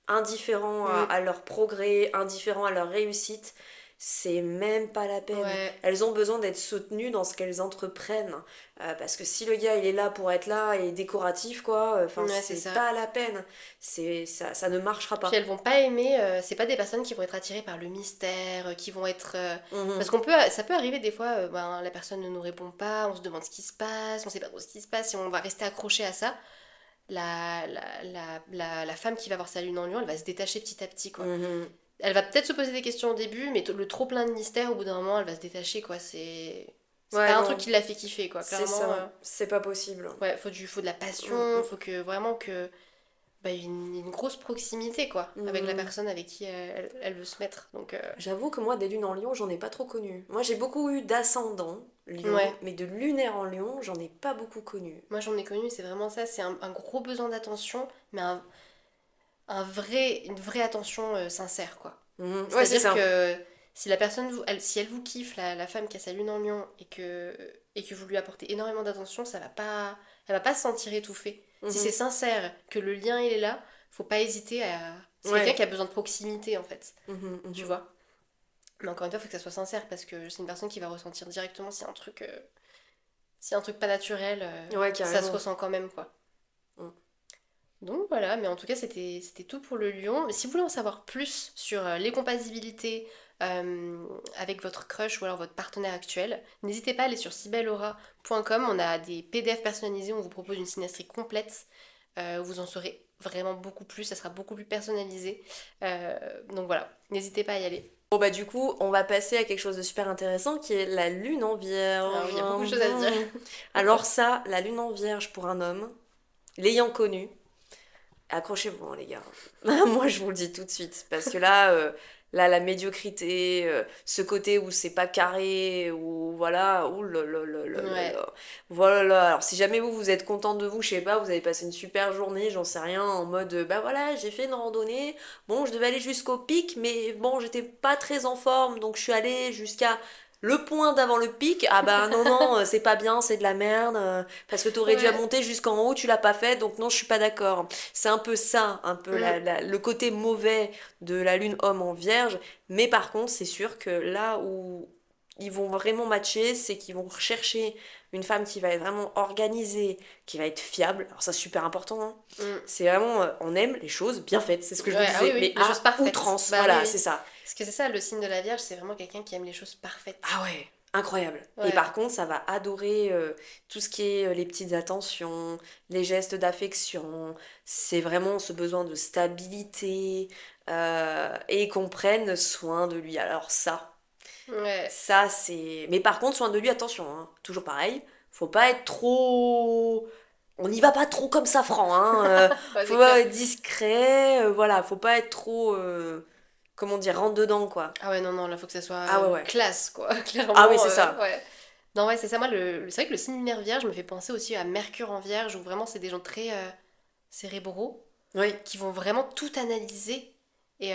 indifférent Mm. à leur progrès, indifférent à leur réussite, c'est même pas la peine. Ouais, Elles ont besoin d'être soutenues dans ce qu'elles entreprennent. Parce que si le gars il est là pour être là et décoratif, quoi, enfin ouais, c'est c'est ça. pas la peine. Ça ne marchera Puis elles pas. vont pas aimer, c'est pas des personnes qui vont être attirées par le mystère, qui vont être. Parce Mhm. ça peut arriver des fois, ben, la personne ne nous répond pas, on se demande ce qui se passe, on sait pas trop ce qui se passe, et on va rester accroché à ça. La femme qui va avoir sa lune en lion, elle va se détacher petit à petit, quoi. Mhm. Elle va peut-être se poser des questions au début, mais le trop plein de mystère, au bout d'un moment, elle va se détacher, quoi. C'est Ouais, pas un truc non, qui la fait kiffer, quoi. c'est Clairement, ça. C'est pas possible. ouais, faut de la passion, faut que vraiment que bah, une grosse proximité, quoi, avec la Mhm. personne avec qui elle veut se mettre. Donc, J'avoue que moi, des lunes en lion, j'en ai pas trop connu. Moi, j'ai beaucoup eu d'ascendant lion, ouais. mais de lunaire en lion, j'en ai pas beaucoup connu. Moi, j'en ai connu, c'est vraiment ça. C'est un gros besoin d'attention, mais une vraie attention sincère, quoi. Mhm. Ouais, c'est C'est-à-dire ça. que si la personne, si elle vous kiffe, la femme qui a sa lune en lion, et que vous lui apportez énormément d'attention, elle va pas se sentir étouffée. Si c'est Mhm. sincère, que le lien il est là, faut pas hésiter à. C'est quelqu'un Ouais. qui a besoin de proximité en fait, Mhm, tu mhm. vois. Mais encore une fois, il faut que ça soit sincère parce que c'est une personne qui va ressentir directement si un truc pas naturel, Ouais, ça se carrément. ressent quand même quoi. Mm. Donc voilà, mais en tout cas, c'était tout pour le lion. Mais si vous voulez en savoir plus sur les compatibilités euh, avec votre crush ou alors votre partenaire actuel, n'hésitez pas à aller sur sibelaura.com. On a des PDF personnalisés, on vous propose une synastrie complète. Vous en saurez vraiment beaucoup plus, ça sera beaucoup plus personnalisé. Donc voilà, n'hésitez pas à y aller. Bon, bah, du coup, on va passer à quelque chose de super intéressant qui est la lune en Alors oui, vierge. il y a beaucoup de choses à se dire. Alors, ça, la lune en vierge pour un homme, l'ayant connu, accrochez-vous, hein, les gars. Moi, je vous le dis tout de suite. Parce que là, la médiocrité, ce côté où c'est pas carré, où voilà, ouh là Ouais. là. Voilà. Alors, si jamais vous êtes content de vous, je sais pas, vous avez passé une super journée, j'en sais rien, en mode, bah voilà, j'ai fait une randonnée. Bon, je devais aller jusqu'au pic, mais bon, j'étais pas très en forme, donc je suis allée jusqu'à le point d'avant le pic. Ah bah non, non, c'est pas bien, c'est de la merde, parce que t'aurais dû Ouais. monter jusqu'en haut, tu l'as pas fait, donc non, je suis pas d'accord. C'est un peu ça, un peu Mm. le côté mauvais de la lune homme en vierge. Mais par contre, c'est sûr que là où ils vont vraiment matcher, c'est qu'ils vont rechercher une femme qui va être vraiment organisée, qui va être fiable. Alors ça, c'est super important, hein. Mm. C'est vraiment, on aime les choses bien faites, c'est ce que je vous Ouais, ah oui, disais, oui, mais les choses à parfaites. outrance, Bah oui, voilà, oui. c'est ça. Parce que c'est ça, le signe de la Vierge, c'est vraiment quelqu'un qui aime les choses parfaites. Ah ouais, incroyable. Et Ouais. par contre, ça va adorer tout ce qui est les petites attentions, les gestes d'affection. C'est vraiment ce besoin de stabilité et qu'on prenne soin de lui. Alors Ouais. ça c'est... Mais par contre, soin de lui, attention, hein, toujours pareil, faut pas être trop... On n'y va pas trop comme ça, franc, hein. Ouais, c'est Faut clair. être discret, voilà, faut pas être trop... comment dire, rentre dedans, quoi. Ah ouais, non, non, là, faut que ça soit Ah ouais, ouais. classe, quoi, Ah oui, clairement, c'est ça. ouais. Non, ouais, c'est ça, moi, c'est vrai que le signe lunaire Vierge me fait penser aussi à Mercure en Vierge, où vraiment c'est des gens très cérébraux, Oui. qui vont vraiment tout analyser, et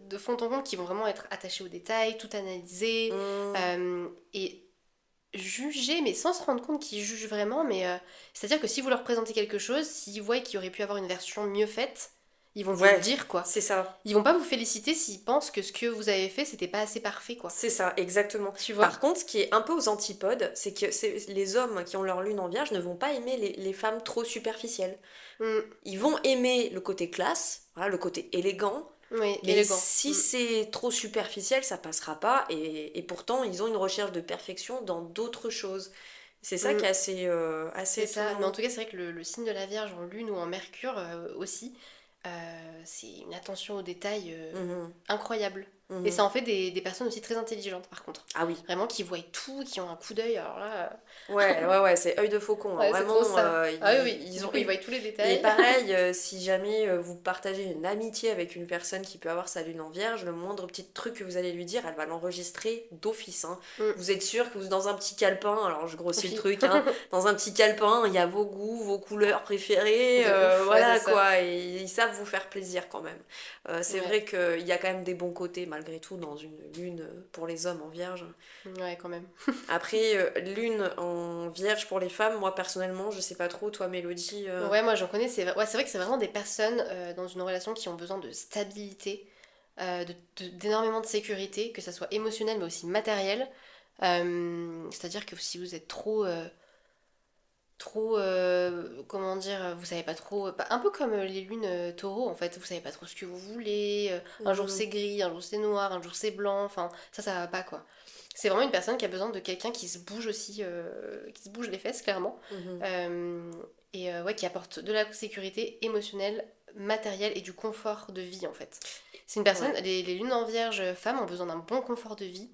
de fond en comble, qui vont vraiment être attachés aux détails, tout analyser, Mmh. et juger, mais sans se rendre compte qu'ils jugent vraiment, mais c'est-à-dire que si vous leur présentez quelque chose, s'ils voient qu'il aurait pu avoir une version mieux faite, ils vont vous le Ouais, dire, quoi. c'est ça. Ils vont pas vous féliciter s'ils pensent que ce que vous avez fait, c'était pas assez parfait, quoi. C'est ça, exactement. Tu vois? Par contre, ce qui est un peu aux antipodes, c'est que les hommes qui ont leur lune en vierge ne vont pas aimer les femmes trop superficielles. Mm, Ils vont aimer le côté classe, voilà, le côté élégant, oui, mais élégant. si Mm. c'est trop superficiel, ça passera pas. Et pourtant, ils ont une recherche de perfection dans d'autres choses. C'est ça qui Mm, est assez c'est ça. Mais en étonnant. tout cas, c'est vrai que le signe de la Vierge en Lune ou en Mercure aussi, c'est une attention aux détails Mhm, incroyable. Et mhm. ça en fait des personnes aussi très intelligentes, par contre. Ah oui. Vraiment, qui voient tout, qui ont un coup d'œil. Alors là, Ouais, ouais, ouais, c'est œil de faucon, hein. ouais, c'est trop Vraiment, ça. Ah oui, oui. ils Du ont... coup, ils voient tous les Et détails. pareil, si jamais vous partagez une amitié avec une personne qui peut avoir sa lune en vierge, le moindre petit truc que vous allez lui dire, elle va l'enregistrer d'office, hein. Mm. Vous êtes sûr que vous, dans un petit calepin, alors je grossis le Oui. truc, hein, dans un petit calepin, il y a vos goûts, vos couleurs préférées, De ouf, ouais, c'est voilà ça. quoi, et ils savent vous faire plaisir quand même. C'est Ouais, vrai qu'il y a quand même des bons côtés malgré tout dans une lune pour les hommes en vierge. ouais, quand même. Après, lune en vierge pour les femmes, moi personnellement, je sais pas trop, toi Mélodie. Ouais, moi j'en connais. Ouais, c'est vrai que c'est vraiment des personnes dans une relation qui ont besoin de stabilité, d'énormément de sécurité, que ça soit émotionnel mais aussi matériel. C'est-à-dire que si vous êtes comment dire, vous savez pas trop, bah, un peu comme les lunes taureau en fait, vous savez pas trop ce que vous voulez, un jour Mhm, c'est gris, un jour c'est noir, un jour c'est blanc, enfin ça va pas quoi. C'est vraiment une personne qui a besoin de quelqu'un qui se bouge aussi, qui se bouge les fesses clairement, mhm. euh, et ouais, qui apporte de la sécurité émotionnelle, matérielle et du confort de vie en fait. C'est une personne, Ouais. les lunes en vierge femmes ont besoin d'un bon confort de vie,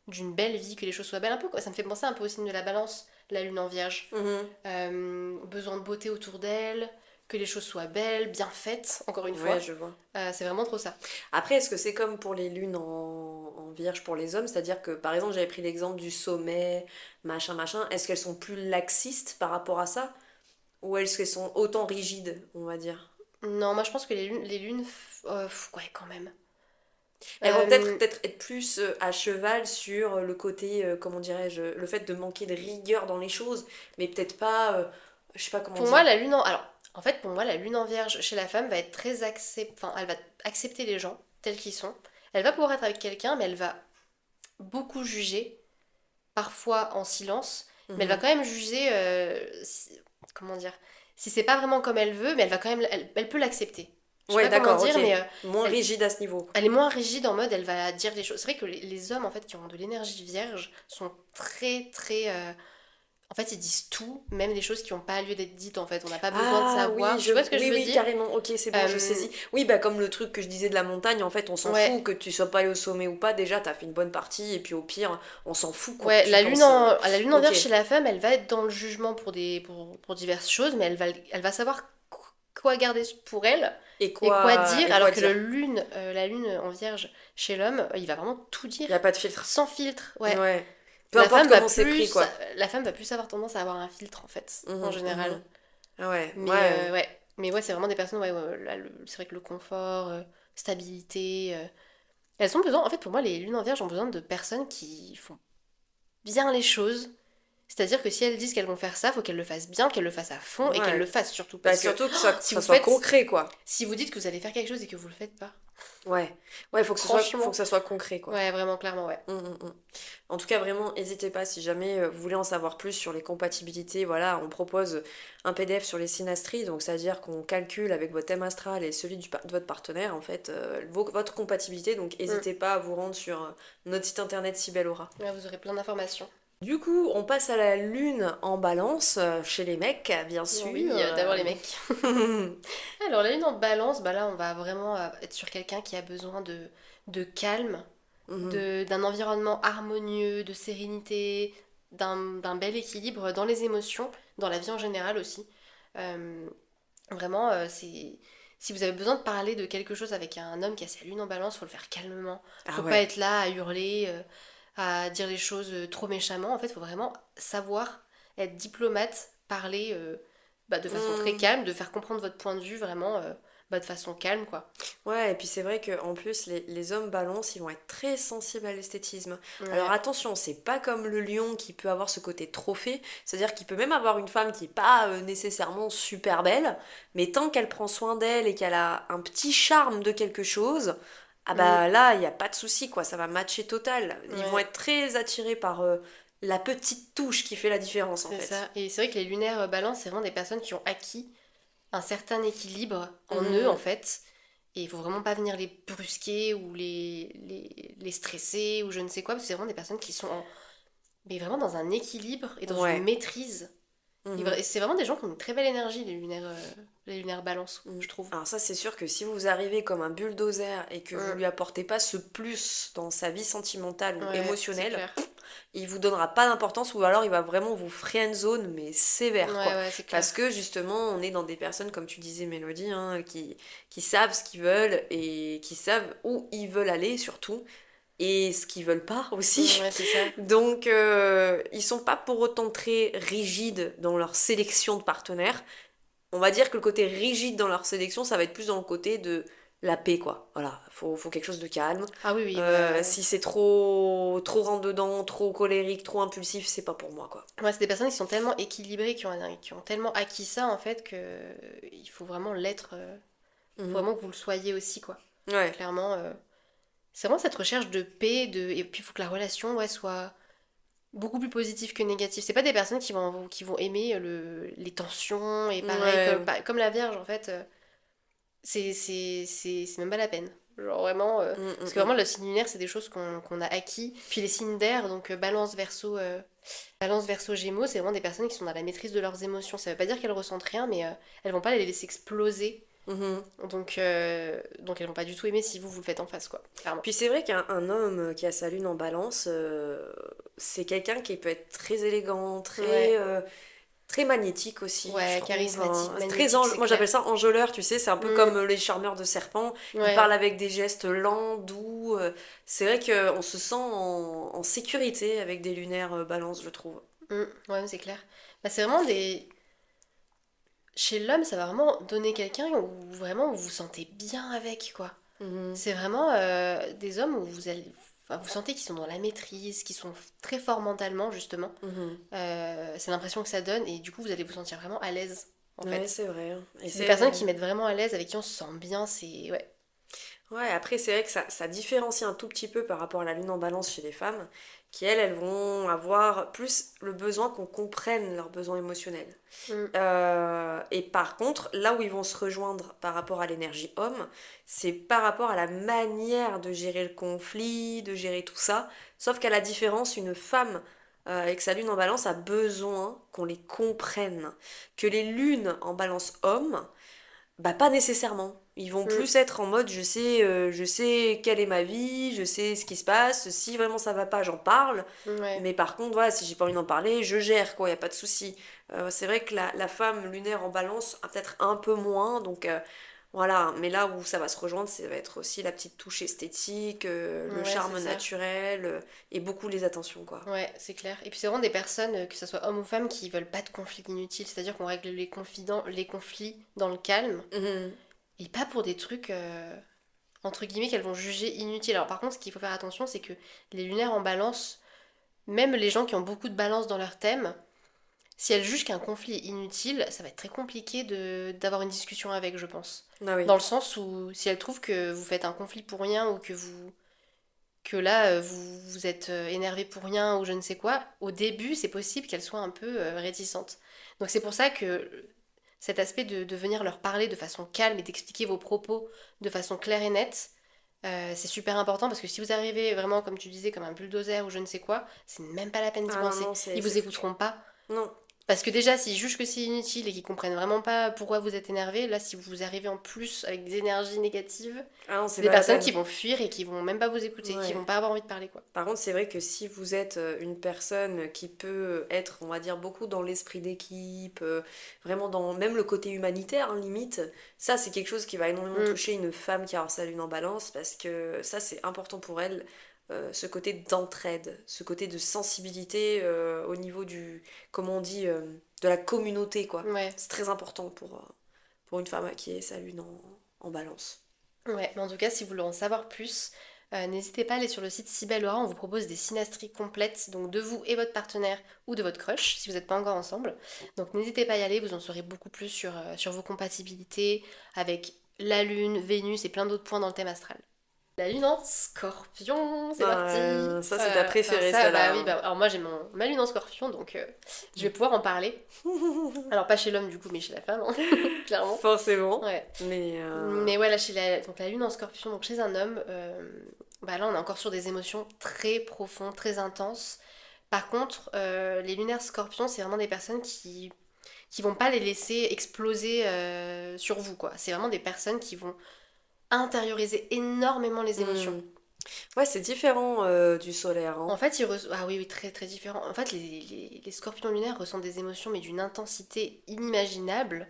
d'une belle vie, que les choses soient belles, un peu quoi. Ça me fait penser un peu au signe de la balance, la lune en vierge. Mhm. Besoin de beauté autour d'elle, que les choses soient belles, bien faites, encore une Ouais, fois. je vois. C'est vraiment trop ça. Après, est-ce que c'est comme pour les lunes en vierge pour les hommes? C'est-à-dire que, par exemple, j'avais pris l'exemple du sommet, machin, machin. Est-ce qu'elles sont plus laxistes par rapport à ça? Ou est-ce qu'elles sont autant rigides, on va dire? Non, moi je pense que les lunes, ouais, quand même. Elles vont Euh, peut-être être plus à cheval sur le côté, comment dirais-je, le fait de manquer de rigueur dans les choses, mais peut-être pas, je sais pas comment pour moi, dire. la lune en... Alors, en fait, pour moi, la lune en vierge chez la femme va être très Enfin, elle va accepter les gens tels qu'ils sont. Elle va pouvoir être avec quelqu'un, mais elle va beaucoup juger, parfois en silence, mais elle va Mhm. quand même juger, comment dire, si c'est pas vraiment comme elle veut, mais elle va quand même, elle peut l'accepter. Je sais Ouais, pas comment d'accord, dire, ok. mais Moins elle, rigide à ce niveau. elle est moins rigide en mode, elle va dire les choses. C'est vrai que les hommes en fait qui ont de l'énergie vierge sont très très, en fait ils disent tout, même des choses qui n'ont pas lieu d'être dites en fait. On n'a pas besoin de Ah oui, savoir. Tu vois ce que je oui, veux oui, dire? carrément, ok, c'est bon, je Euh, saisis. Oui, bah comme le truc que je disais de la montagne, en fait, on s'en ouais. fout que tu sois pas allé au sommet ou pas, déjà, t'as fait une bonne partie, et puis au pire, on s'en fout, quoi, que Ouais, tu penses... la lune en Ok. vierge chez la femme, elle va être dans le jugement pour diverses choses, mais elle va savoir quoi garder pour elle et quoi dire, Et alors quoi que dire? la lune en vierge chez l'homme, il va vraiment tout dire, Y a pas de filtre. sans filtre, ouais. Ouais. Peu La importe femme va comment c'est pris, plus, quoi. la femme va plus avoir tendance à avoir un filtre en fait, en Mhm, général. mhm. Ah ouais, Mais ouais. ouais, c'est vraiment des personnes, ouais, ouais, là, c'est vrai que le confort, stabilité, elles ont besoin, en fait pour moi les lunes en vierge ont besoin de personnes qui font bien les choses, C'est-à-dire que si elles disent qu'elles vont faire ça, faut qu'elles le fassent bien, qu'elles le fassent à fond et qu'elles le Ouais. fassent surtout. Bah, Parce que surtout que ça, si ça vous soit faites, concret, quoi. si vous dites que vous allez faire quelque chose et que vous le faites pas, Ouais. Ouais, faut que franchement, ça soit concret, quoi. ouais, vraiment, clairement, ouais. En tout cas, vraiment, n'hésitez pas si jamais vous voulez en savoir plus sur les compatibilités. Voilà, on propose un PDF sur les synastries, donc c'est-à-dire qu'on calcule avec votre thème astral et celui de votre partenaire, en fait, votre compatibilité. Donc Mm. n'hésitez pas à vous rendre sur notre site internet Sibellora. Ouais, vous aurez plein d'informations. Du coup, on passe à la lune en balance chez les mecs, bien Oui, sûr. d'abord les mecs. Alors, la lune en balance, bah là, on va vraiment être sur quelqu'un qui a besoin de calme, Mhm. d'un environnement harmonieux, de sérénité, d'un bel équilibre dans les émotions, dans la vie en général aussi. Euh, Vraiment, si vous avez besoin de parler de quelque chose avec un homme qui a sa lune en balance, faut le faire calmement. Ah Faut pas ouais. être là à hurler, à dire les choses trop méchamment. En fait, faut vraiment savoir être diplomate, parler bah, de façon très Hmm. calme, de faire comprendre votre point de vue vraiment bah, de façon calme, quoi. Ouais, et puis c'est vrai qu'en plus, les hommes balance, ils vont être très sensibles à l'esthétisme. Alors Ouais. attention, c'est pas comme le lion qui peut avoir ce côté trophée, c'est-à-dire qu'il peut même avoir une femme qui est pas nécessairement super belle, mais tant qu'elle prend soin d'elle et qu'elle a un petit charme de quelque chose, ah Mm, bah là, il n'y a pas de souci, quoi, ça va matcher total. Ils vont ouais, être très attirés par la petite touche qui fait la différence, en c'est fait. ça. Et c'est vrai que les lunaires balance, c'est vraiment des personnes qui ont acquis un certain équilibre en eux, en Mhm. fait. Et il faut vraiment pas venir les brusquer ou les stresser ou je ne sais quoi, parce que c'est vraiment des personnes qui sont mais vraiment dans un équilibre et dans une Ouais. maîtrise. Mhm. Et c'est vraiment des gens qui ont une très belle énergie, les lunaires balance, Mm. je trouve. Alors ça, c'est sûr que si vous arrivez comme un bulldozer et que vous Mm. lui apportez pas ce plus dans sa vie sentimentale ou Ouais, c'est émotionnelle, clair. il vous donnera pas d'importance ou alors il va vraiment vous friendzone mais Ouais, sévère quoi. ouais, c'est clair. Parce que justement, on est dans des personnes comme tu disais Mélodie hein, qui savent ce qu'ils veulent et qui savent où ils veulent aller surtout et ce qu'ils veulent pas aussi. Ouais, c'est ça. Donc ils sont pas pour autant très rigides dans leur sélection de partenaires. On va dire que le côté rigide dans leur sélection, ça va être plus dans le côté de la paix, quoi. Voilà, faut quelque chose de calme. Ah oui, oui, ouais. Si c'est trop rentre-dedans, trop colérique, trop impulsif, c'est pas pour moi, quoi. Ouais, c'est des personnes qui sont tellement équilibrées, qui ont tellement acquis ça, en fait, que il faut vraiment l'être. Faut Mhm. vraiment que vous le soyez aussi, quoi. Ouais. Clairement. C'est vraiment cette recherche de paix, et puis il faut que la relation ouais, soit beaucoup plus positive que négative. C'est pas des personnes qui vont aimer les tensions, et pareil, Ouais. comme la Vierge, en fait, c'est même pas la peine. Genre vraiment, Mm, mm, parce que mm. vraiment le signe lunaire, c'est des choses qu'on a acquis. Puis les signes d'air, donc balance verso gémeaux, c'est vraiment des personnes qui sont dans la maîtrise de leurs émotions. Ça veut pas dire qu'elles ressentent rien, mais elles vont pas les laisser exploser. Mhm. Donc elles vont pas du tout aimer si vous le faites en face, quoi. Clairement. Puis c'est vrai qu'un homme qui a sa lune en balance, c'est quelqu'un qui peut être très élégant, Ouais, très magnétique aussi, je ouais, trouve. charismatique, Hein. C'est très magnétique, c'est moi clair. j'appelle ça enjôleur, tu sais, c'est un peu Mm, comme les charmeurs de serpents. Ils ouais, parlent avec des gestes lents, doux. C'est vrai qu'on se sent en sécurité avec des lunaires balance, je trouve. ouais, c'est clair. Bah, c'est vraiment des. Chez l'homme, ça va vraiment donner quelqu'un où vraiment vous vous sentez bien avec, quoi. Mhm, C'est vraiment des hommes où enfin, vous sentez qu'ils sont dans la maîtrise, qu'ils sont très forts mentalement, justement. mhm. C'est l'impression que ça donne, et du coup, vous allez vous sentir vraiment à l'aise, en Ouais, fait. c'est vrai. Hein. Et C'est des c'est personnes qui mettent vraiment à l'aise, avec qui on se sent bien, c'est. Ouais. Ouais, après, c'est vrai que ça différencie un tout petit peu par rapport à la lune en balance chez les femmes, qui elles vont avoir plus le besoin qu'on comprenne leurs besoins émotionnels. Mm, Et par contre, là où ils vont se rejoindre par rapport à l'énergie homme, c'est par rapport à la manière de gérer le conflit, de gérer tout ça. Sauf qu'à la différence, une femme avec sa lune en balance a besoin qu'on les comprenne. Que les lunes en balance homme, bah pas nécessairement. Ils vont mm, plus être en mode je sais quelle est ma vie, je sais ce qui se passe, si vraiment ça va pas, j'en parle. ouais. Mais par contre, voilà, si j'ai pas envie d'en parler, je gère quoi, y a pas de souci. C'est vrai que la femme lunaire en balance a peut-être un peu moins, donc voilà. Mais là où ça va se rejoindre, ça va être aussi la petite touche esthétique, le Ouais, c'est charme ça. naturel et beaucoup les attentions quoi. Ouais, c'est clair. Et puis c'est vraiment des personnes, que ce soit homme ou femme, qui veulent pas de conflits inutiles. C'est-à-dire qu'on règle les conflits dans le calme. Mhm. Et pas pour des trucs, entre guillemets, qu'elles vont juger inutiles. Alors par contre, ce qu'il faut faire attention, c'est que les lunaires en balance, même les gens qui ont beaucoup de balance dans leur thème, Si elle juge qu'un conflit est inutile, ça va être très compliqué d'avoir une discussion avec, je pense. Ah oui. Dans le sens où si elle trouve que vous faites un conflit pour rien ou que là vous êtes énervé pour rien ou je ne sais quoi, au début c'est possible qu'elle soit un peu réticente. Donc c'est pour ça que cet aspect de venir leur parler de façon calme et d'expliquer vos propos de façon claire et nette, c'est super important parce que si vous arrivez vraiment, comme tu disais, comme un bulldozer ou je ne sais quoi, c'est même pas la peine d'y Ah non, penser. non, Ils c'est vous foutu. écouteront pas. Non. Parce que déjà, s'ils jugent que c'est inutile et qu'ils comprennent vraiment pas pourquoi vous êtes énervé, là, si vous arrivez en plus avec des énergies négatives, Ah non, c'est c'est des pas la personnes qui peine. vont fuir et qui vont même pas vous écouter, qui Ouais. vont pas avoir envie de parler, quoi. Par contre, c'est vrai que si vous êtes une personne qui peut être, on va dire, beaucoup dans l'esprit d'équipe, vraiment dans même le côté humanitaire, hein, limite, ça c'est quelque chose qui va énormément Mm. toucher une femme qui a sa lune en balance, parce que ça c'est important pour elle, ce côté d'entraide, ce côté de sensibilité au niveau du, comment on dit, de la communauté, quoi. Ouais. C'est très important pour une femme qui est sa lune en balance. Ouais, mais en tout cas, si vous voulez en savoir plus, n'hésitez pas à aller sur le site Cybelle Aura, on vous propose des synastries complètes, donc de vous et votre partenaire ou de votre crush, si vous n'êtes pas encore ensemble. Donc n'hésitez pas à y aller, vous en saurez beaucoup plus sur vos compatibilités avec la Lune, Vénus et plein d'autres points dans le thème astral. La Lune en Scorpion, c'est parti. Ça c'est ta Alors préférée, ça, bah celle-là, oui, hein. bah, alors moi j'ai ma Lune en Scorpion, donc je vais pouvoir en parler. Alors pas chez l'homme du coup, mais chez la femme, hein, clairement. Forcément. Ouais. Mais Mais ouais, là, donc la lune en scorpion, donc chez un homme, bah là, on est encore sur des émotions très profondes, très intenses. Par contre, les lunaires scorpions, c'est vraiment des personnes qui vont pas les laisser exploser sur vous, quoi. C'est vraiment des personnes qui vont intérioriser énormément les émotions. hmm. Ouais, c'est différent du solaire, En hein. fait, ah oui, oui, très très différent. En fait, les scorpions lunaires ressentent des émotions, mais d'une intensité inimaginable.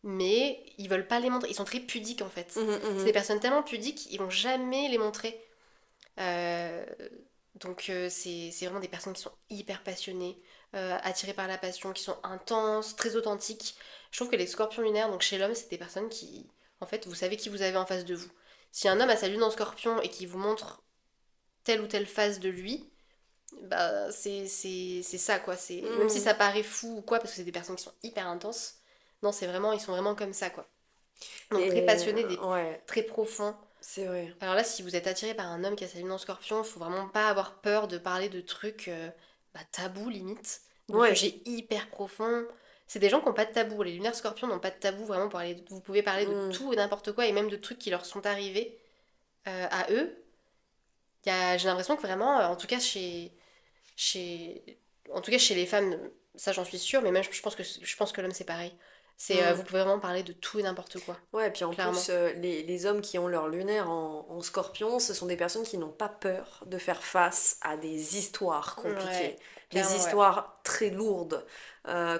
Mais ils veulent pas les montrer. Ils sont très pudiques en fait. Mhm, C'est des mhm. personnes tellement pudiques, ils vont jamais les montrer. Euh, donc c'est vraiment des personnes qui sont hyper passionnées, attirées par la passion, qui sont intenses, très authentiques. Je trouve que les scorpions lunaires, donc chez l'homme, c'est des personnes qui, en fait, vous savez qui vous avez en face de vous. Si un homme a sa lune en scorpion et qui vous montre telle ou telle phase de lui, bah c'est ça quoi. Même si Hmm. ça paraît fou ou quoi, parce que c'est des personnes qui sont hyper intenses, non, ils sont vraiment comme ça quoi. Donc très Et passionné, ouais, très profond. c'est vrai. Alors là, si vous êtes attiré par un homme qui a sa lune en scorpion, faut vraiment pas avoir peur de parler de trucs tabous limite, de Ouais. sujets hyper profonds. C'est des gens qui n'ont pas de tabou. Les lunaires scorpions n'ont pas de tabou vraiment pour aller. Vous pouvez parler de Hmm. tout et n'importe quoi et même de trucs qui leur sont arrivés à eux. J'ai l'impression que vraiment, chez, en tout cas chez les femmes, ça j'en suis sûre, mais même je pense que l'homme c'est pareil. Vous Hmm. pouvez vraiment parler de tout et n'importe quoi, Ouais, et puis en clairement. plus, les hommes qui ont leur lunaire en scorpion, ce sont des personnes qui n'ont pas peur de faire face à des histoires compliquées, Ouais, des clairement, ouais. histoires très lourdes.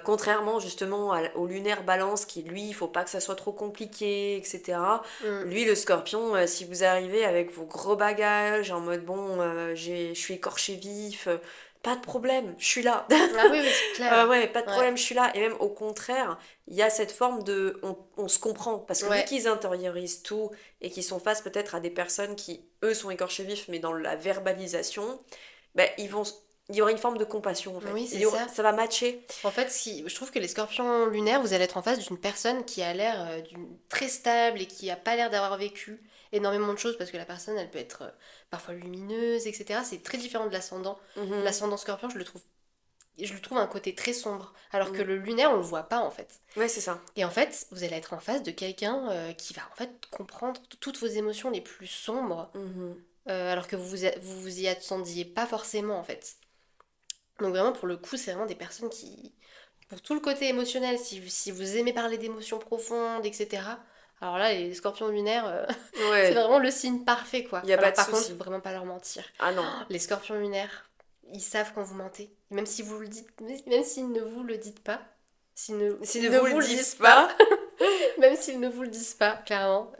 Contrairement justement au lunaire balance qui, lui, il faut pas que ça soit trop compliqué, etc. Mm. Lui, le scorpion, si vous arrivez avec vos gros bagages, en mode bon, je suis écorché vif, pas de problème, je suis là. Ah oui, oui, c'est clair. Ouais, pas de Ouais, problème, je suis là. Et même au contraire, il y a cette forme de... On se comprend. Parce que vu ouais. qu'ils intériorisent tout et qu'ils sont face peut-être à des personnes qui, eux, sont écorchés vifs, mais dans la verbalisation, ben, il y aura une forme de compassion, en fait. Oui, c'est ça. Ça va matcher. En fait, je trouve que les scorpions lunaires, vous allez être en face d'une personne qui a l'air très stable et qui a pas l'air d'avoir vécu énormément de choses parce que la personne, elle peut être parfois lumineuse, etc. C'est très différent de l'ascendant. Mhm, L'ascendant scorpion, je le trouve un côté très sombre, alors que mhm. le lunaire, on le voit pas en fait. Ouais, c'est ça. Et en fait, vous allez être en face de quelqu'un qui va en fait comprendre toutes vos émotions les plus sombres, Mhm. alors que vous y attendiez pas forcément en fait. Donc vraiment, pour le coup, c'est vraiment des personnes qui, pour tout le côté émotionnel, si vous aimez parler d'émotions profondes, etc. Alors là, les scorpions lunaires, c'est Ouais, vraiment le signe parfait, quoi. il n'y a pas Alors de par contre, faut souci. vraiment pas leur mentir. Ah non. Les scorpions lunaires, ils savent quand vous mentez. Et même si vous le dites, même s'ils ne vous le dites pas, S'ils s'ils ne ne vous vous le le disent disent pas, pas, même s'ils ne vous le disent pas, clairement,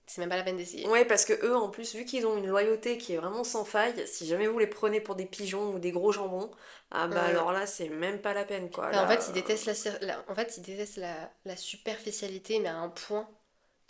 c'est même pas la peine d'essayer. ouais, parce que eux, en plus, vu qu'ils ont une loyauté qui est vraiment sans faille, si jamais vous les prenez pour des pigeons ou des gros jambons, ah bah Hum. alors là, c'est même pas la peine, quoi. En Là, fait, ils détestent en fait, ils détestent la superficialité, mais à un point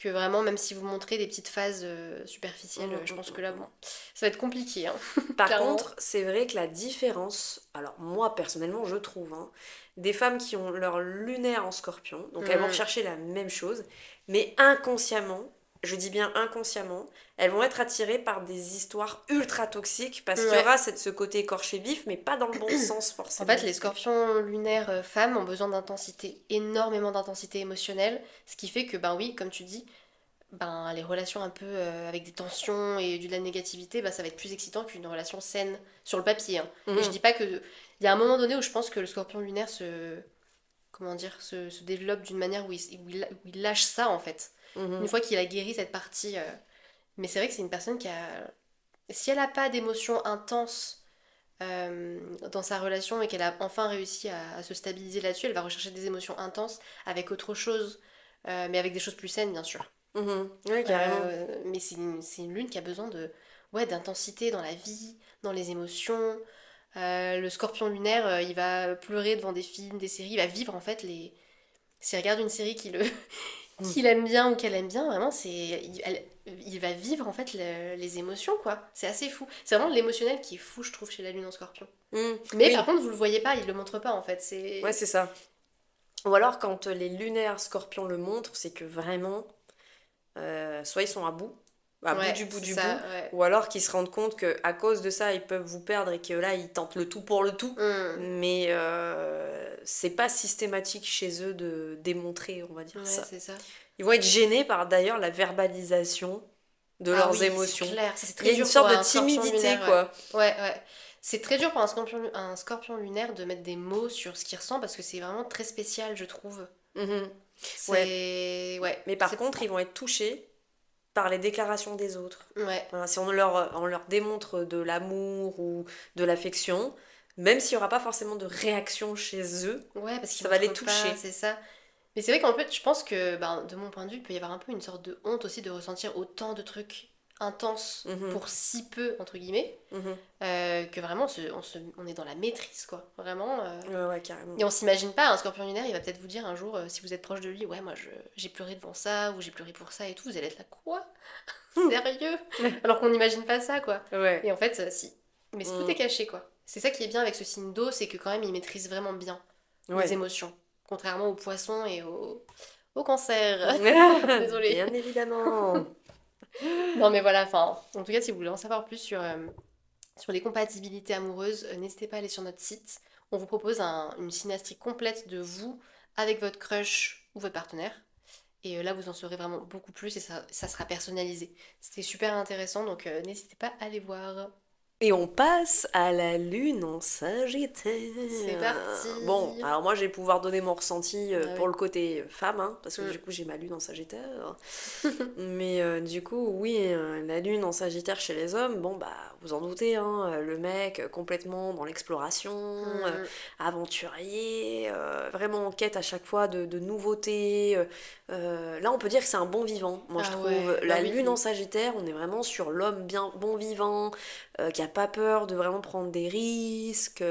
Que vraiment, même si vous montrez des petites phases superficielles, je pense que là, bon, ça va être compliqué, hein, Par clairement. contre, c'est vrai que la différence, alors moi personnellement je trouve, hein, des femmes qui ont leur lunaire en scorpion, donc elles vont Mm. rechercher la même chose, mais inconsciemment, je dis bien inconsciemment, elles vont être attirées par des histoires ultra toxiques parce qu'il y Ouais. aura ce côté écorché vif, mais pas dans le bon sens En forcément fait, du les truc. scorpions lunaires femmes ont besoin d'intensité, énormément d'intensité émotionnelle, ce qui fait que, ben oui, comme tu dis, ben, les relations un peu avec des tensions et de la négativité, ben, ça va être plus excitant qu'une relation saine sur le papier, hein. Et je Mhm, dis pas que... Il y a un moment donné où je pense que le scorpion lunaire comment dire, se développe d'une manière où il lâche ça, en fait. Une mhm, fois qu'il a guéri cette partie... Mais c'est vrai que c'est une personne qui a... Si elle n'a pas d'émotions intenses dans sa relation et qu'elle a enfin réussi à se stabiliser là-dessus, elle va rechercher des émotions intenses avec autre chose, mais avec des choses plus saines, bien sûr. mhm. Oui, carrément. Mais c'est une lune qui a besoin de, ouais, d'intensité dans la vie, dans les émotions. Le scorpion lunaire, il va pleurer devant des films, des séries, il va vivre en fait les... S'il regarde une série Mhm. qu'il aime bien ou qu'elle aime bien, vraiment, il va vivre en fait les émotions, quoi. C'est assez fou. C'est vraiment l'émotionnel qui est fou, je trouve, chez la lune en scorpion. Mhm. Mais par Oui, contre, vous le voyez pas, il le montre pas en fait. ouais, C'est... c'est ça. Ou alors quand les lunaires scorpions le montrent, c'est que vraiment, soit ils sont à bout Ouais, c'est du ça, bout, ouais. ou alors qu'ils se rendent compte que à cause de ça, ils peuvent vous perdre et que là, ils tentent le tout pour le tout. Hmm. Mais c'est pas systématique chez eux de démontrer, on va dire Ouais, ça. c'est ça. Ils vont être gênés par d'ailleurs la verbalisation de Ah leurs oui, c'est émotions. clair. Ça, c'est Il y très a une dur pour sorte de un scorpion timidité, lunaire, ouais. quoi. Ouais, ouais. C'est très dur pour un scorpion lunaire de mettre des mots sur ce qu'il ressent parce que c'est vraiment très spécial, je trouve. Mhm. Ouais. C'est... Ouais, Mais par c'est... contre, ils vont être touchés par les déclarations des autres. Ouais. Voilà, si on leur démontre de l'amour ou de l'affection, même s'il n'y aura pas forcément de réaction chez eux, Ouais, parce qu'ils ça va les montrent pas, toucher. c'est ça. Mais c'est vrai qu'en fait, je pense que, ben, de mon point de vue, il peut y avoir un peu une sorte de honte aussi de ressentir autant de trucs intenses Mhm, pour si peu, entre guillemets, mhm. que vraiment on est dans la maîtrise, quoi. Vraiment. Ouais, ouais, carrément. Et on s'imagine pas, un scorpion lunaire, il va peut-être vous dire un jour, si vous êtes proche de lui, ouais, j'ai pleuré devant ça, ou j'ai pleuré pour ça et tout, vous allez être là, quoi? Sérieux? Alors qu'on n'imagine pas ça, quoi. Ouais. Et en fait, si. Mais tout est Mm. caché, quoi. C'est ça qui est bien avec ce signe d'eau, c'est que quand même, il maîtrise vraiment bien les Ouais. émotions. Contrairement aux poissons et au cancer. Désolée. Bien évidemment. Non, mais voilà, enfin, en tout cas, si vous voulez en savoir plus sur les compatibilités amoureuses, n'hésitez pas à aller sur notre site. On vous propose une synastrie complète de vous avec votre crush ou votre partenaire. Et là, vous en saurez vraiment beaucoup plus et ça sera personnalisé. C'était super intéressant, donc n'hésitez pas à aller voir. Et on passe à la lune en C'est Sagittaire. Bon, parti. alors moi je vais pouvoir donner mon ressenti Ah pour oui. le côté femme, hein, parce que Mm. du coup j'ai ma lune en Sagittaire. Mais du coup, oui, la lune en Sagittaire chez les hommes, bon bah vous en doutez, hein, le mec complètement dans l'exploration, Mm. aventurier, vraiment en quête à chaque fois de nouveautés. Là on peut dire que c'est un bon vivant, moi je Ah trouve. ouais, bah La oui. lune en Sagittaire, on est vraiment sur l'homme bien bon vivant, qui a pas peur de vraiment prendre des risques,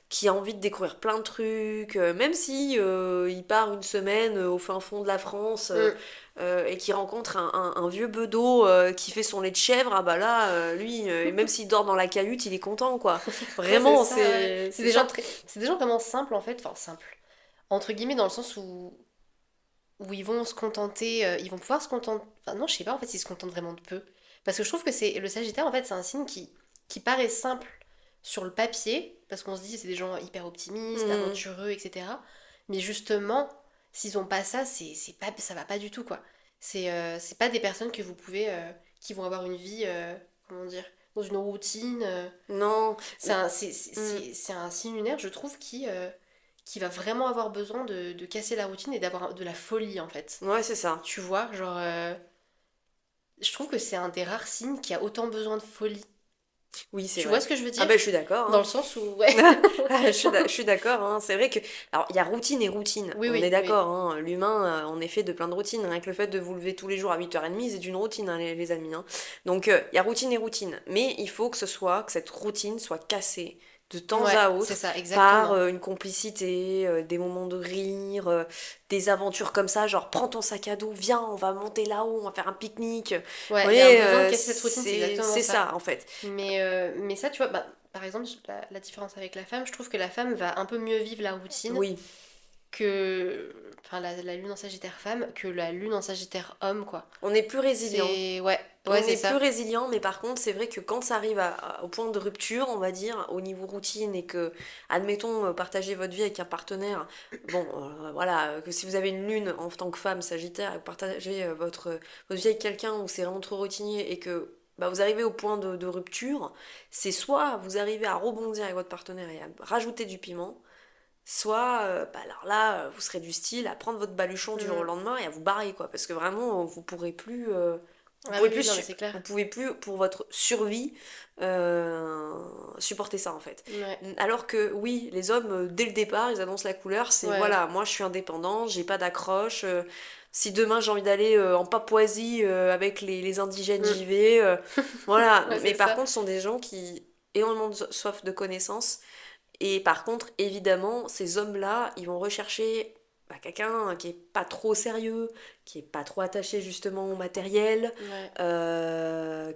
qui a envie de découvrir plein de trucs, même si il part une semaine au fin fond de la France Mm. et qui rencontre un vieux bedeau qui fait son lait de chèvre, ah bah là, lui, même s'il dort dans la cahute, il est content, quoi. Ouais, c'est Vraiment, ça, ouais. c'est ça. C'est des gens vraiment simples en fait, enfin simples. Entre guillemets, dans le sens où ils vont se contenter, ils vont pouvoir se contenter. Enfin, non, je sais pas en fait s'ils se contentent vraiment de peu. Parce que je trouve que c'est le Sagittaire en fait, c'est un signe qui paraît simple sur le papier, parce qu'on se dit c'est des gens hyper optimistes, Mhm. aventureux, etc. Mais justement, s'ils ont pas ça, c'est pas, ça va pas du tout quoi. C'est pas des personnes que vous pouvez, qui vont avoir une vie, comment dire, dans une routine. Non. Mhm. C'est un signe lunaire, je trouve, qui va vraiment avoir besoin de casser la routine et d'avoir de la folie, en fait. Ouais, c'est ça. Tu vois, genre... je trouve que c'est un des rares signes qui a autant besoin de folie. Oui, c'est Tu vois vrai. ce que je veux Ah dire? ben, je suis d'accord, Dans le hein. sens où... Ouais. Je suis d'accord, hein. C'est vrai que... Alors, il y a routine et routine. Oui, On est oui, oui. d'accord, hein. L'humain, on est fait de plein de routines. Rien que le fait de vous lever tous les jours à 8h30, c'est une routine, hein, les amis, hein. Donc, il y a routine et routine. Mais il faut que cette routine soit cassée de temps Ouais, à c'est autre ça, par exactement. une complicité, des moments de rire, des aventures comme ça, genre prends ton sac à dos, viens, on va monter là-haut, on va faire un pique-nique. Vous Ouais, il y a un voyez, besoin de casser cette routine, c'est exactement c'est ça. ça en fait. Mais ça, tu vois, bah, par exemple, la différence avec la femme, je trouve que la femme va un peu mieux vivre la routine Oui, que. Enfin, la lune en Sagittaire femme que la lune en Sagittaire homme, quoi. on est plus résilient. C'est. Ouais, ouais, On c'est est plus ça. résilient, mais par contre, c'est vrai que quand ça arrive au point de rupture, on va dire, au niveau routine, et que, admettons, partagez votre vie avec un partenaire, bon, voilà, que si vous avez une lune en tant que femme sagittaire, et que partagez votre vie avec quelqu'un où c'est vraiment trop routinier, et que bah, vous arrivez au point de rupture, c'est soit vous arrivez à rebondir avec votre partenaire et à rajouter du piment, soit, bah alors là, vous serez du style à prendre votre baluchon du jour au Mm. lendemain et à vous barrer, quoi. Parce que vraiment, vous Ah pouvez oui, plus, oui, non, mais c'est clair. vous pouvez plus, pour votre survie, euh, supporter ça, en fait. Ouais, Alors que, oui, les hommes, dès le départ, ils annoncent la couleur, c'est, ouais. voilà, moi je suis indépendant, j'ai pas d'accroche, si demain j'ai envie d'aller en Papouasie avec les indigènes, Mm. j'y vais. Voilà. Ouais, Mais c'est par ça. contre, ce sont des gens qui énormément de soif de connaissances et par contre, évidemment, ces hommes-là, ils vont rechercher bah, quelqu'un qui est pas trop sérieux, qui est pas trop attaché justement au matériel, Ouais.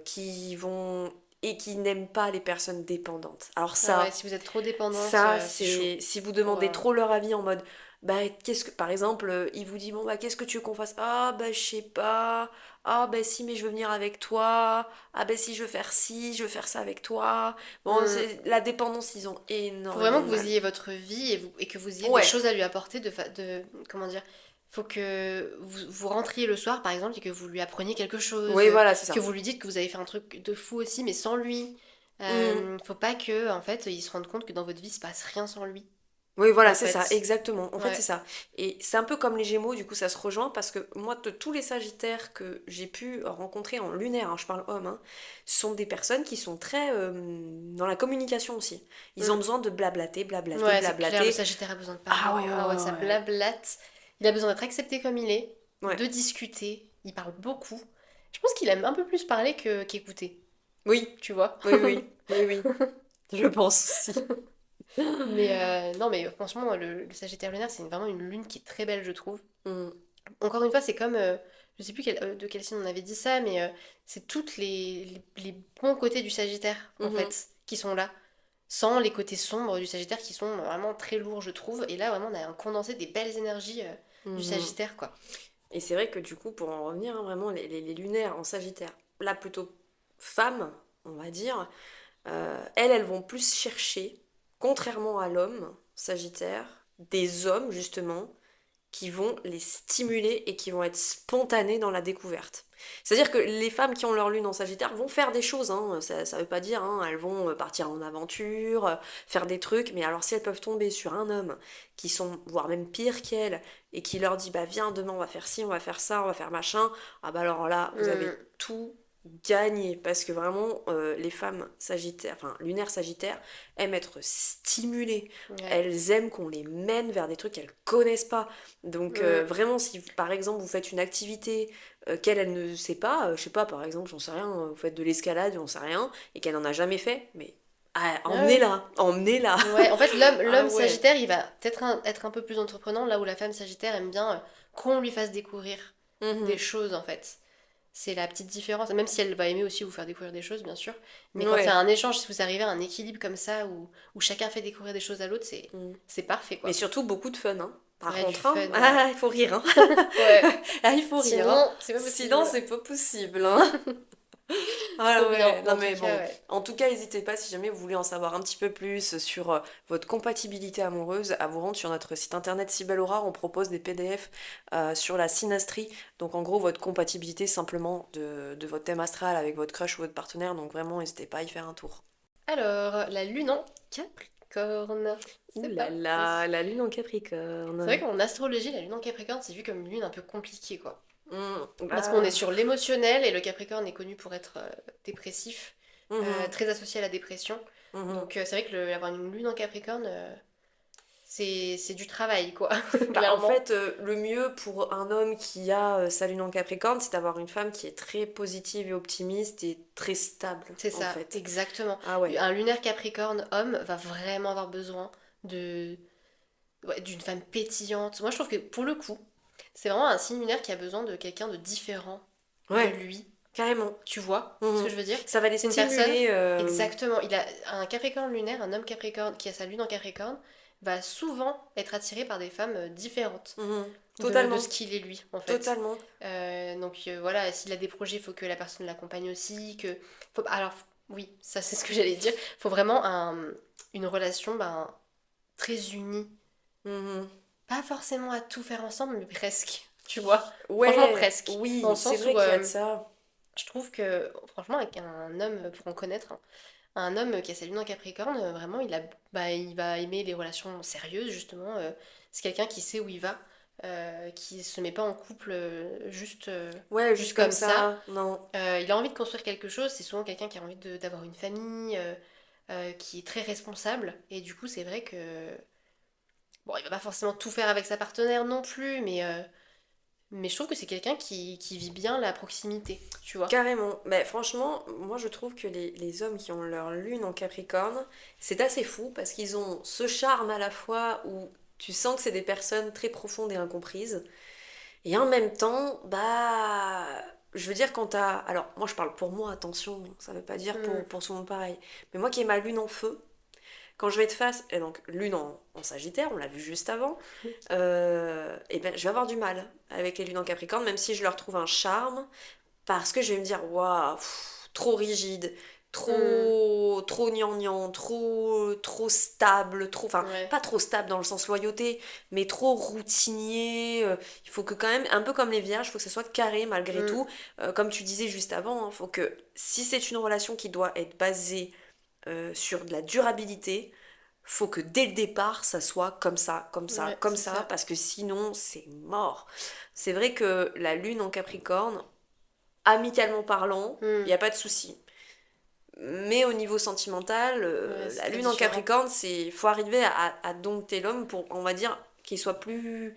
qui vont et qui n'aiment pas les personnes dépendantes. Alors Ah ouais, ça, si vous êtes trop dépendante, ça, c'est chaud. c'est si vous Pour, demandez trop leur avis en mode bah qu'est-ce que par exemple il vous dit bon bah qu'est-ce que tu veux qu'on fasse, ah bah je sais pas, ah bah si mais je veux venir avec toi, ah bah si je veux faire ci je veux faire ça avec toi, bon Mm. c'est la dépendance ils ont Faut énormément vraiment de que vous mal. ayez votre vie et que vous ayez des Ouais, choses à lui apporter comment dire, faut que vous rentriez le soir par exemple et que vous lui appreniez quelque chose, oui voilà c'est que ça. vous lui dites que vous avez fait un truc de fou aussi mais sans lui. Mhm. Faut pas que en fait il se rende compte que dans votre vie il se passe rien sans lui Oui, voilà, en c'est ça, fait. exactement. En fait, c'est Ouais. ça. Et c'est un peu comme les Gémeaux, du coup, ça se rejoint parce que moi, de tous les Sagittaires que j'ai pu rencontrer en lunaire, hein, je parle homme, hein, sont des personnes qui sont très dans la communication aussi. Ils ont Mm. besoin de blablater, blablater, Ouais, c'est clair, le blablater. Sagittaire a besoin de Ah parler. ouais, Ah ouais, ça ouais, ouais. blablate. Il a besoin d'être accepté comme il est, Ouais. de discuter. Il parle beaucoup. Je pense qu'il aime un peu plus parler que qu'écouter, Oui, tu vois. oui, oui, oui, oui. Je pense aussi. Mais non, mais franchement, le Sagittaire lunaire, c'est vraiment une lune qui est très belle, je trouve. Mm, Encore une fois, c'est comme, je sais plus de quel signe on avait dit ça, mais c'est toutes les bons côtés du Sagittaire, en mhm, fait, qui sont là. Sans les côtés sombres du Sagittaire qui sont vraiment très lourds, je trouve. Et là, vraiment, on a un condensé des belles énergies du mhm. Sagittaire, quoi. Et c'est vrai que du coup, pour en revenir, hein, vraiment, les lunaires en Sagittaire, là plutôt femmes, on va dire, elles vont plus chercher, contrairement à l'homme, Sagittaire, des hommes justement qui vont les stimuler et qui vont être spontanés dans la découverte. C'est-à-dire que les femmes qui ont leur lune en Sagittaire vont faire des choses, hein, ça veut pas dire, hein, elles vont partir en aventure, faire des trucs, mais alors si elles peuvent tomber sur un homme qui sont, voire même pire qu'elles, et qui leur dit, bah viens, demain on va faire ci, on va faire ça, on va faire machin, ah bah alors là, vous Hum, avez tout gagné, parce que vraiment, les femmes sagittaires, enfin lunaires sagittaires, aiment être stimulées, ouais. elles aiment qu'on les mène vers des trucs qu'elles connaissent pas. Donc Hum, vraiment, si par exemple vous faites une activité qu'elle elle ne sait pas, je sais pas, par exemple, j'en sais rien, vous faites de l'escalade, j'en sais rien, et qu'elle n'en a jamais fait, mais ah, ah ouais. emmenez-la, emmenez-la. Ouais, en fait, Ah l'homme ouais. Sagittaire, il va peut-être être un peu plus entreprenant, là où la femme Sagittaire aime bien qu'on lui fasse découvrir des Mhm. choses, en fait. C'est la petite différence, même si elle va aimer aussi vous faire découvrir des choses, bien sûr. Mais quand il y a Ouais. un échange, si vous arrivez à un équilibre comme ça, où chacun fait découvrir des choses à l'autre, Mhm. c'est parfait, Mais quoi. surtout beaucoup de fun, hein. Par Ouais, du contre, hein, fun, ouais. ah, il faut rire, hein. Ouais. Ah, il faut rire, hein. Sinon, c'est pas Sinon, possible. c'est pas possible, hein. Ah Trop bien, ouais, mais non en tout mais cas, bon. ouais. En tout cas, n'hésitez pas si jamais vous voulez en savoir un petit peu plus sur votre compatibilité amoureuse à vous rendre sur notre site internet Sibellora. On propose des PDF sur la synastrie. Donc en gros, votre compatibilité simplement de votre thème astral avec votre crush ou votre partenaire. Donc vraiment, n'hésitez pas à y faire un tour. Alors, la lune en Capricorne. Ouh C'est là parti. là, la lune en C'est vrai Capricorne. qu'en astrologie, la lune en Capricorne, c'est vu comme une lune un peu compliquée, quoi. Parce qu'on est Ah. sur l'émotionnel et le Capricorne est connu pour être dépressif, Mhm, très associé à la dépression. mhm. Donc c'est vrai que avoir une lune en Capricorne, c'est du travail, quoi, Bah, en clairement. fait, le mieux pour un homme qui a sa lune en Capricorne, c'est d'avoir une femme qui est très positive et optimiste et très stable, C'est en ça, fait. exactement. Ah ouais. Un lunaire Capricorne homme va vraiment avoir besoin de ouais, d'une femme pétillante. Moi, je trouve que pour le coup, c'est vraiment un signe lunaire qui a besoin de quelqu'un de différent de Ouais, lui. carrément. Tu vois ce que Mhm. je veux dire? Ça va les C'est une personne, stimuler. exactement. Il a un Capricorne lunaire, un homme Capricorne qui a sa lune en Capricorne, va souvent être attiré par des femmes différentes Mhm. de ce Totalement, qu'il est lui, en fait. totalement. Voilà, s'il a des projets, il faut que la personne l'accompagne aussi. Alors, oui, ça c'est ce que j'allais dire. Il faut vraiment une relation très unie. Mhm. Pas forcément à tout faire ensemble, mais presque. Tu vois? Franchement, Ouais, presque. Dans oui, le c'est sens vrai où qu'il y a de ça. je trouve que, franchement, avec un homme, pour en connaître, hein, un homme qui a sa lune en Capricorne, vraiment, il va aimer les relations sérieuses, justement. C'est quelqu'un qui sait où il va, qui se met pas en couple Ouais, juste juste comme comme ça. ça, non. Il a envie de construire quelque chose, c'est souvent quelqu'un qui a envie d'avoir une famille, qui est très responsable. Et du coup, c'est vrai que, bon, il va pas forcément tout faire avec sa partenaire non plus, mais je trouve que c'est quelqu'un qui vit bien la proximité, tu vois. Carrément. Mais franchement, moi je trouve que les hommes qui ont leur lune en Capricorne, c'est assez fou parce qu'ils ont ce charme à la fois où tu sens que c'est des personnes très profondes et incomprises. Et en même temps, bah, je veux dire, quand t'as. Alors, moi je parle pour moi, attention, ça veut pas dire Hmm. pour tout le monde pareil. Mais moi qui ai ma lune en feu, quand je vais être face, et donc lune en Sagittaire, on l'a vu juste avant, et ben je vais avoir du mal avec les lunes en Capricorne, même si je leur trouve un charme. Parce que je vais me dire, waouh, trop rigide, Hmm. trop gnangnan, trop stable, trop, enfin, Ouais. pas trop stable dans le sens loyauté, mais trop routinier. Il faut que quand même, un peu comme les vierges, il faut que ça soit carré malgré Hmm. tout. Comme tu disais juste avant, il faut que si c'est une relation qui doit être basée sur de la durabilité, faut que dès le départ, ça soit comme ça, comme ça, Ouais, comme c'est ça, ça. parce que sinon, c'est mort. C'est vrai que la lune en Capricorne, amicalement parlant, il Hmm. n'y a pas de souci. Mais au niveau sentimental, Ouais, c'est la très lune en différent. Capricorne, c'est faut arriver à dompter l'homme pour, on va dire, qu'il soit plus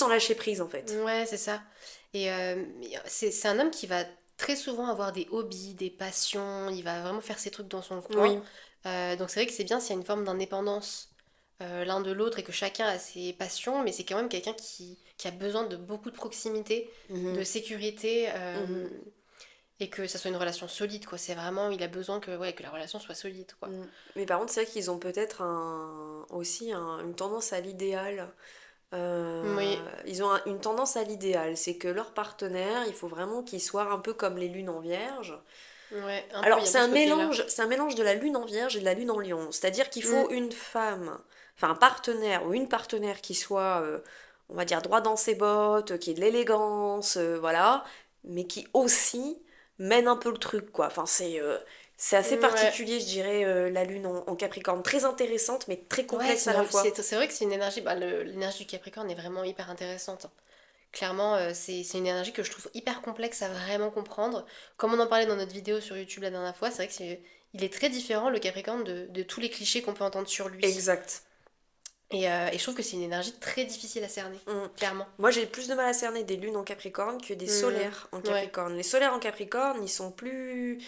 en lâcher prise en fait. Ouais, c'est ça. Mais c'est un homme qui va très souvent avoir des hobbies, des passions, il va vraiment faire ses trucs dans son coin. Oui. Donc c'est vrai que c'est bien s'il y a une forme d'indépendance l'un de l'autre et que chacun a ses passions, mais c'est quand même quelqu'un qui a besoin de beaucoup de proximité, de Mhm. sécurité, Mhm. et que ça soit une relation solide, quoi. C'est vraiment, il a besoin que la relation soit solide, quoi. Mhm. Mais par contre, c'est vrai qu'ils ont peut-être aussi une tendance à l'idéal. Oui, Ils ont une tendance à l'idéal, c'est que leur partenaire, il faut vraiment qu'il soit un peu comme les lunes en vierge. ouais, un peu, il Alors, y a un peu ce côté-là. c'est un mélange de la lune en vierge et de la lune en lion. C'est-à-dire qu'il faut Hmm. une femme, enfin un partenaire ou une partenaire qui soit, on va dire, droit dans ses bottes, qui ait de l'élégance, voilà, mais qui aussi mène un peu le truc, quoi. Enfin, c'est assez Ouais. particulier, je dirais, la lune en Capricorne. Très intéressante, mais très Ouais, complexe à la fois. c'est vrai que c'est une énergie, l'énergie du Capricorne est vraiment hyper intéressante, hein. Clairement, c'est une énergie que je trouve hyper complexe à vraiment comprendre. Comme on en parlait dans notre vidéo sur YouTube la dernière fois, c'est vrai que il est très différent, le Capricorne, de tous les clichés qu'on peut entendre sur lui. Exact. Et je trouve que c'est une énergie très difficile à cerner, Mm. clairement. Moi, j'ai plus de mal à cerner des lunes en Capricorne que des Hmm, solaires en ouais, Capricorne. Les solaires en Capricorne, ils sont plus.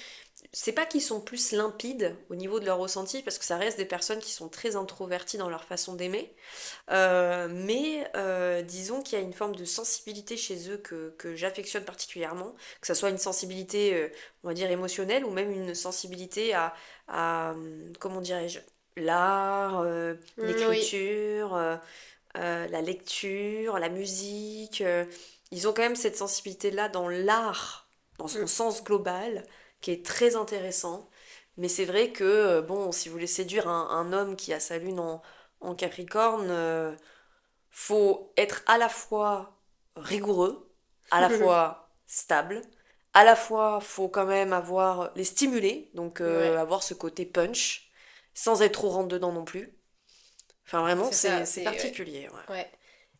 C'est pas qu'ils sont plus limpides au niveau de leur ressenti, parce que ça reste des personnes qui sont très introverties dans leur façon d'aimer. Mais disons qu'il y a une forme de sensibilité chez eux que j'affectionne particulièrement, que ça soit une sensibilité, on va dire, émotionnelle, ou même une sensibilité comment dirais-je, l'art, Oui. l'écriture. La lecture, la musique. Ils ont quand même cette sensibilité-là dans l'art, dans son Hmm. sens global, qui est très intéressant. Mais c'est vrai que, bon, si vous voulez séduire un homme qui a sa lune en Capricorne, faut être à la fois rigoureux, à la fois stable, à la fois faut quand même avoir les stimuler, donc Ouais, avoir ce côté punch, sans être trop rentre dedans non plus. Enfin vraiment, c'est ça, c'est ouais. particulier, ouais. Ouais.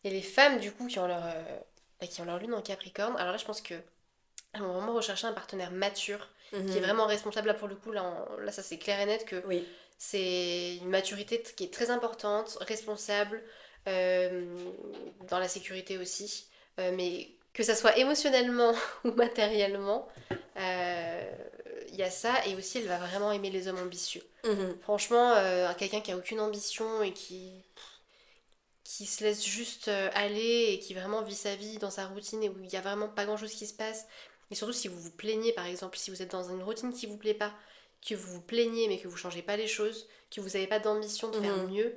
Et les femmes, du coup, qui ont leur lune en Capricorne, alors là, je pense que Elles vont vraiment rechercher un partenaire mature, qui est Mhm. vraiment responsable. Là, pour le coup, là ça c'est clair et net que Oui. c'est une maturité qui est très importante, responsable, euh, dans la sécurité aussi. Mais que ça soit émotionnellement ou matériellement, euh, il y a ça. Et aussi, elle va vraiment aimer les hommes ambitieux. Mhm. Franchement, quelqu'un qui a aucune ambition et qui se laisse juste aller et qui vraiment vit sa vie dans sa routine et où il n'y a vraiment pas grand chose qui se passe. Et surtout si vous vous plaignez par exemple, si vous êtes dans une routine qui vous plaît pas, que vous vous plaignez mais que vous changez pas les choses, que vous n'avez pas d'ambition de faire Mhm. mieux,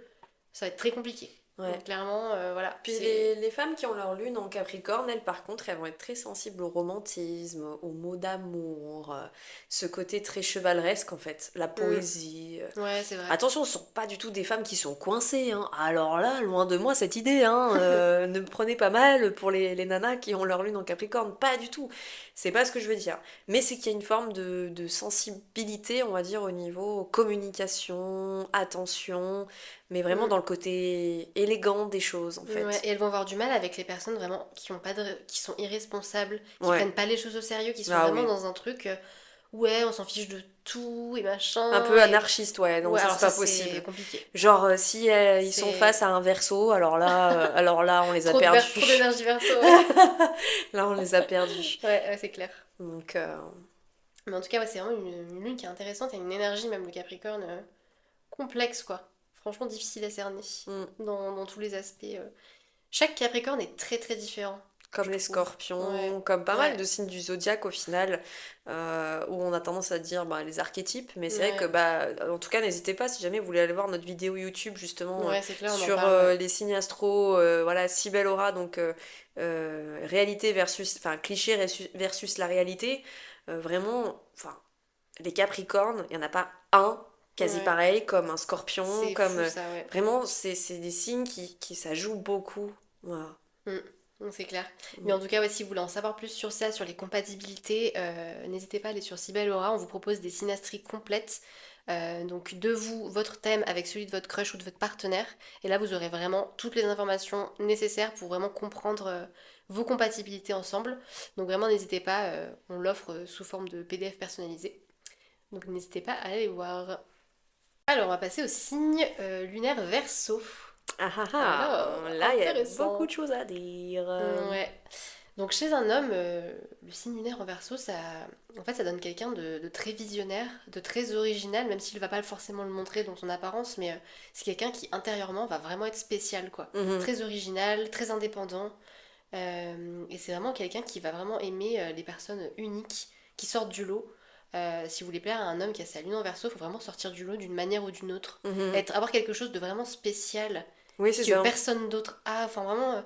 ça va être très compliqué. Ouais. Donc clairement, voilà, Puis c'est... les femmes qui ont leur lune en Capricorne, elles par contre, elles vont être très sensibles au romantisme, aux mots d'amour, ce côté très chevaleresque en fait, la Mm. poésie. Ouais, c'est vrai. Attention, ce sont pas du tout des femmes qui sont coincées, hein. Alors là, loin de moi cette idée, hein. Ne me prenez pas mal pour les nanas qui ont leur lune en Capricorne, pas du tout. C'est pas ce que je veux dire. Mais c'est qu'il y a une forme de sensibilité, on va dire, au niveau communication, attention, mais vraiment Mm. dans le côté élégant des choses en Ouais, fait. et elles vont avoir du mal avec les personnes vraiment qui ont pas qui sont irresponsables, qui Ouais, prennent pas les choses au sérieux, qui sont ah vraiment oui. dans un truc ouais, on s'en fiche de tout et Un machin peu et anarchiste, ouais, non, ouais, ça alors c'est ça pas c'est possible. compliqué. Genre, si ils sont face C'est à un verso, alors là, on les a trop perdus. d'énergie verso, ouais. Là, on les a perdus. Ouais, ouais, c'est clair. Donc, Mais en tout cas, ouais, c'est vraiment une lune qui est intéressante et une énergie, même le Capricorne, complexe, quoi. Franchement, difficile à cerner mm, dans tous les aspects. Chaque Capricorne est très très différent, comme je les trouve. scorpions, Ouais, comme pas mal ouais, de signes du zodiaque au final, où on a tendance à dire bah, les archétypes, mais c'est vrai que, ouais. bah, en tout cas, n'hésitez pas si jamais vous voulez aller voir notre vidéo YouTube justement Ouais, c'est clair, on en sur parle, ouais. les signes astro, voilà, Cybelle Aura, donc réalité versus, enfin, cliché versus la réalité. Vraiment, enfin, les Capricornes, il n'y en a pas un quasi Ouais. pareil, comme un Scorpion, C'est comme fou ça, ouais. vraiment, c'est des signes qui ça joue beaucoup. Voilà. Mm. Non, c'est clair. Mais Mm. en tout cas, ouais, si vous voulez en savoir plus sur ça, sur les compatibilités, n'hésitez pas à aller sur Cybelle Aura. On vous propose des synastries complètes. Donc de vous, votre thème avec celui de votre crush ou de votre partenaire. Et là, vous aurez vraiment toutes les informations nécessaires pour vraiment comprendre vos compatibilités ensemble. Donc vraiment, n'hésitez pas. On l'offre sous forme de PDF personnalisé. Donc n'hésitez pas à aller voir. Alors, on va passer au signe lunaire Verseau. Ah ah Alors, ah, là, il y a beaucoup intéressant. de choses à dire. Ouais. Donc chez un homme, le signe lunaire en Verseau, ça, en fait, ça donne quelqu'un de très visionnaire, de très original, même s'il ne va pas forcément le montrer dans son apparence, mais c'est quelqu'un qui intérieurement va vraiment être spécial, quoi. Mhm, Très original, très indépendant, et c'est vraiment quelqu'un qui va vraiment aimer les personnes uniques, qui sortent du lot. Si vous voulez plaire à un homme qui a sa lune en Verseau, il faut vraiment sortir du lot d'une manière ou d'une autre. mhm. Avoir quelque chose de vraiment spécial Oui, c'est que ça. personne d'autre a. Enfin, vraiment,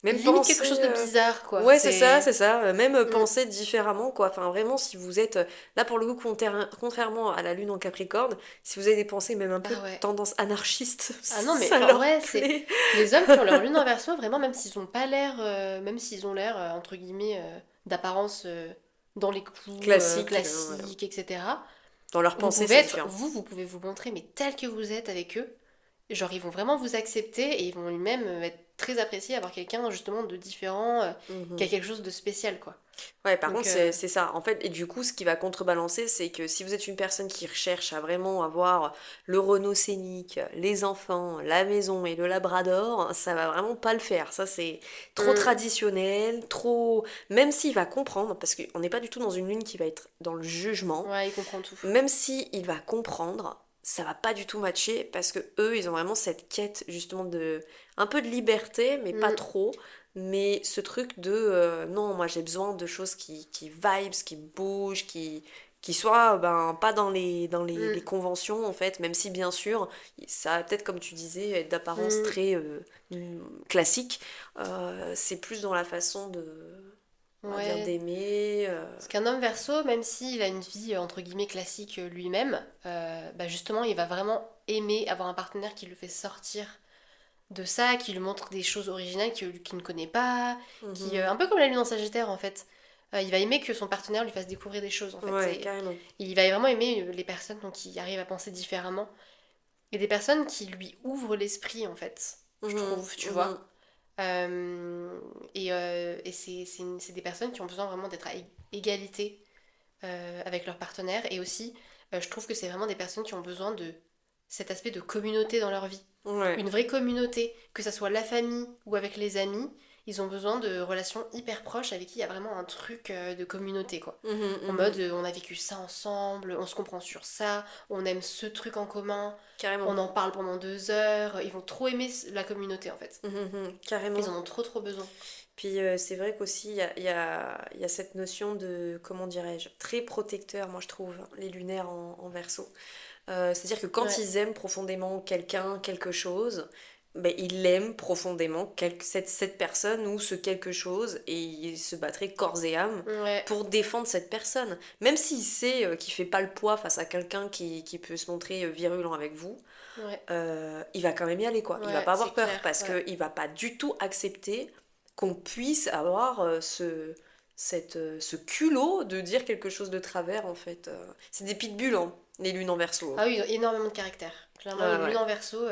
Même limite quelque chose penser. de bizarre, quoi. Ouais, c'est ça, C'est. c'est ça. Même Mm. penser différemment, quoi. Enfin, vraiment, si vous êtes. Là, pour le coup, contrairement à la lune en Capricorne, si vous avez des pensées même un peu Ah ouais. tendance anarchiste, Ah non, mais ça enfin, leur ouais, c'est. plaît. Les hommes qui ont leur lune en Verseau, vraiment, même s'ils ont pas l'air. Même s'ils ont l'air, entre guillemets, d'apparence dans les clous, Classique, ouais. classiques, etc. Dans leur Vous pensée, pouvez c'est être. différent. Vous pouvez vous montrer, mais tel que vous êtes avec eux. Genre, ils vont vraiment vous accepter et ils vont même être très appréciés, avoir quelqu'un, justement, de différent, qui a Mhm. quelque chose de spécial, quoi. Ouais, par Donc, contre, c'est ça. En fait, et du coup, ce qui va contrebalancer, c'est que si vous êtes une personne qui recherche à vraiment avoir le Renault scénique, les enfants, la maison et le Labrador, ça va vraiment pas le faire. Ça, c'est trop mm, traditionnel, trop. Même s'il va comprendre, parce qu'on n'est pas du tout dans une lune qui va être dans le jugement, ouais, il comprend tout. même si il va comprendre, ça va pas du tout matcher parce que eux, ils ont vraiment cette quête justement de un peu de liberté, mais pas Mm, trop. Mais ce truc de non, moi j'ai besoin de choses qui vibes, qui bougent, qui soient ben, pas les mm, conventions en fait, même si bien sûr, ça a peut-être comme tu disais, être d'apparence mm. très classique. C'est plus dans la façon on va dire, Ouais. d'aimer. Parce qu'un homme verso, même s'il a une vie entre guillemets classique lui-même, bah justement, il va vraiment aimer avoir un partenaire qui le fait sortir de ça, qui lui montre des choses originales qu'il ne connaît pas, Mhm. un peu comme la lune en Sagittaire en fait. Il va aimer que son partenaire lui fasse découvrir des choses en fait. Ouais, carrément. Il va vraiment aimer les personnes donc, qui arrivent à penser différemment et des personnes qui lui ouvrent l'esprit en fait, je Mhm, trouve, tu mhm. vois. Et c'est des personnes qui ont besoin vraiment d'être à égalité avec leur partenaire. Et aussi, je trouve que c'est vraiment des personnes qui ont besoin de cet aspect de communauté dans leur vie. Ouais. Une vraie communauté, que ça soit la famille ou avec les amis, ils ont besoin de relations hyper proches avec qui il y a vraiment un truc de communauté, quoi. Mhm, En mhm. mode, on a vécu ça ensemble, on se comprend sur ça, on aime ce truc en commun, Carrément. on en parle pendant 2 heures. Ils vont trop aimer la communauté, en fait. Mhm, mhm. Ils Carrément. en ont trop trop besoin. Puis c'est vrai qu'aussi, il y a cette notion de, comment dirais-je, très protecteur, moi je trouve, les lunaires en verso. C'est-à-dire que quand Ouais, ils aiment profondément quelqu'un, quelque chose, ben, ils l'aiment profondément, cette personne ou ce quelque chose, et ils se battraient corps et âme ouais, pour défendre cette personne. Même s'il sait qu'il fait pas le poids face à quelqu'un qui peut se montrer virulent avec vous, ouais, il va quand même y aller, quoi. Il va ouais, pas c'est avoir peur, clair, parce ouais. qu'il va pas du tout accepter qu'on puisse avoir ce culot de dire quelque chose de travers, en fait. C'est des pitbulls, hein, les lunes en verso, hein. Ah oui, ils ont énormément de caractère. Clairement, Ouais, une lune ouais. en verso,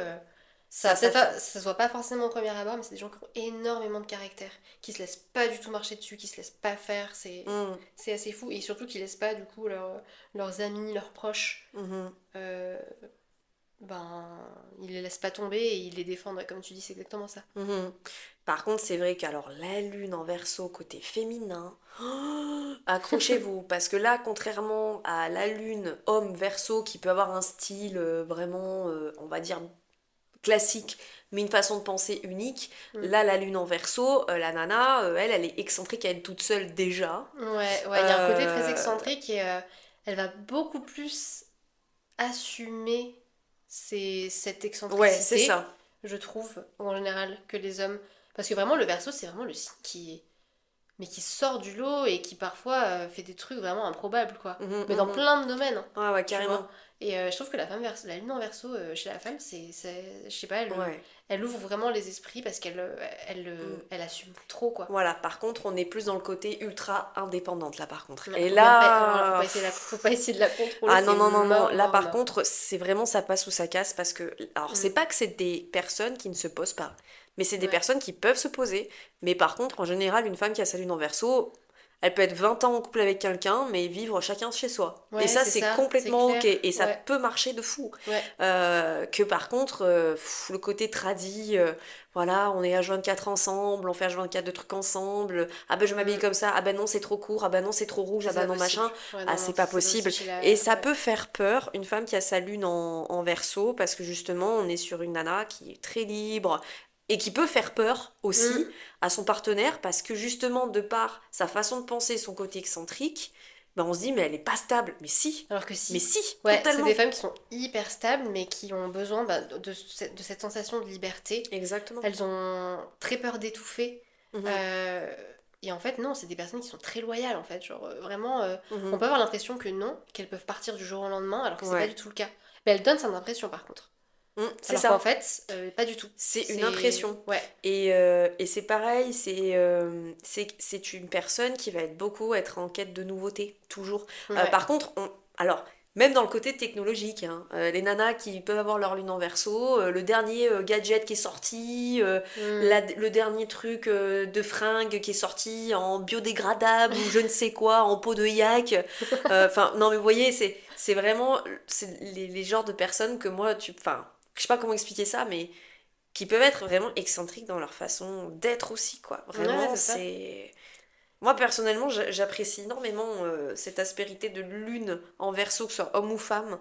Ça peut-être pas, s'affirme. ça se voit pas forcément au premier abord, mais c'est des gens qui ont énormément de caractère, qui se laissent pas du tout marcher dessus, qui se laissent pas faire. Mm, C'est assez fou. Et surtout qui laissent pas, du coup, leurs amis, leurs proches, mhm. euh, ben, ils les laissent pas tomber et ils les défendent. Ouais, comme tu dis, c'est exactement ça. Mhm. Par contre, c'est vrai qu'alors la lune en verso côté féminin, accrochez-vous parce que là, contrairement à la lune homme verso qui peut avoir un style vraiment, on va dire classique, mais une façon de penser unique, Mm. là, la lune en verso, la nana, elle est excentrique à elle toute seule déjà. Ouais, ouais, il y a un côté très Euh, excentrique et elle va beaucoup plus assumer cette Ouais, c'est excentricité, ça. je trouve, en général, que les hommes. Parce que vraiment, le verso, c'est vraiment le signe mais qui sort du lot et qui parfois fait des trucs vraiment improbables, quoi. Mhm, Mais dans mhm. plein de domaines, hein, Ouais, ouais, tu vois. carrément. Et je trouve que la lune en verso chez la femme, je sais pas, Ouais. elle ouvre vraiment les esprits parce Mm. elle assume trop, quoi. Voilà, par contre, on est plus dans le côté ultra indépendante là par contre. Ouais, Et faut même pas, alors là, là, faut pas essayer de la contrôler, ah c'est non, non, non, non, mort, là mort, par mort. contre, c'est vraiment ça passe ou ça casse parce que, alors c'est Mm. pas que c'est des personnes qui ne se posent pas, mais c'est des Ouais, personnes qui peuvent se poser. Mais par contre, en général, une femme qui a sa lune en verso, elle peut être 20 ans en couple avec quelqu'un, mais vivre chacun chez soi. Et ouais, ça, c'est c'est ça, c'est complètement ok. clair. Et ça Ouais, peut marcher de fou. ouais. Que par contre, le côté tradi, voilà, on est H24 ensemble, on fait H24 de trucs ensemble. Ah ben je m'habille Mm. comme ça, ah ben non c'est trop court, ah ben non c'est trop rouge, ah C'est ben pas non possible. machin. Ouais, Ah non, c'est non, pas c'est pas possible. possible chez Et la. ça Ouais. peut faire peur, une femme qui a sa lune en verso, parce que justement on est sur une nana qui est très libre. Et qui peut faire peur aussi Mm. à son partenaire parce que justement de par sa façon de penser, son côté excentrique, ben on se dit mais elle est pas stable. Alors que Mais si. si, Ouais, c'est des totalement. femmes qui sont hyper stables, mais qui ont besoin bah, de cette sensation de liberté. Exactement. Elles ont très peur d'étouffer. Mhm, Euh, Et en fait, non, c'est des personnes qui sont très loyales, en fait. Genre, vraiment, on mhm. peut avoir l'impression que non, qu'elles peuvent partir du jour au lendemain, alors que c'est pas Ouais. du tout le cas. Mais elles donnent cette impression, par contre. C'est Alors qu'en ça. fait, pas du tout. C'est une C'est. impression. Ouais, Et c'est pareil, c'est une personne qui va être beaucoup être en quête de nouveautés, toujours. ouais. Par contre, alors, même dans le côté technologique, hein, les nanas qui peuvent avoir leur lune en verso, le dernier gadget qui est sorti, Mm. le dernier truc de fringue qui est sorti en biodégradable ou je ne sais quoi, en peau de yak. Enfin, non mais vous voyez, c'est vraiment c'est les genres de personnes que moi, enfin, je sais pas comment expliquer ça, mais qui peuvent être vraiment excentriques dans leur façon d'être aussi, quoi. Ouais, Vraiment, c'est ça. c'est... Moi, personnellement, j'apprécie énormément cette aspérité de lune en verso, que ce soit homme ou femme.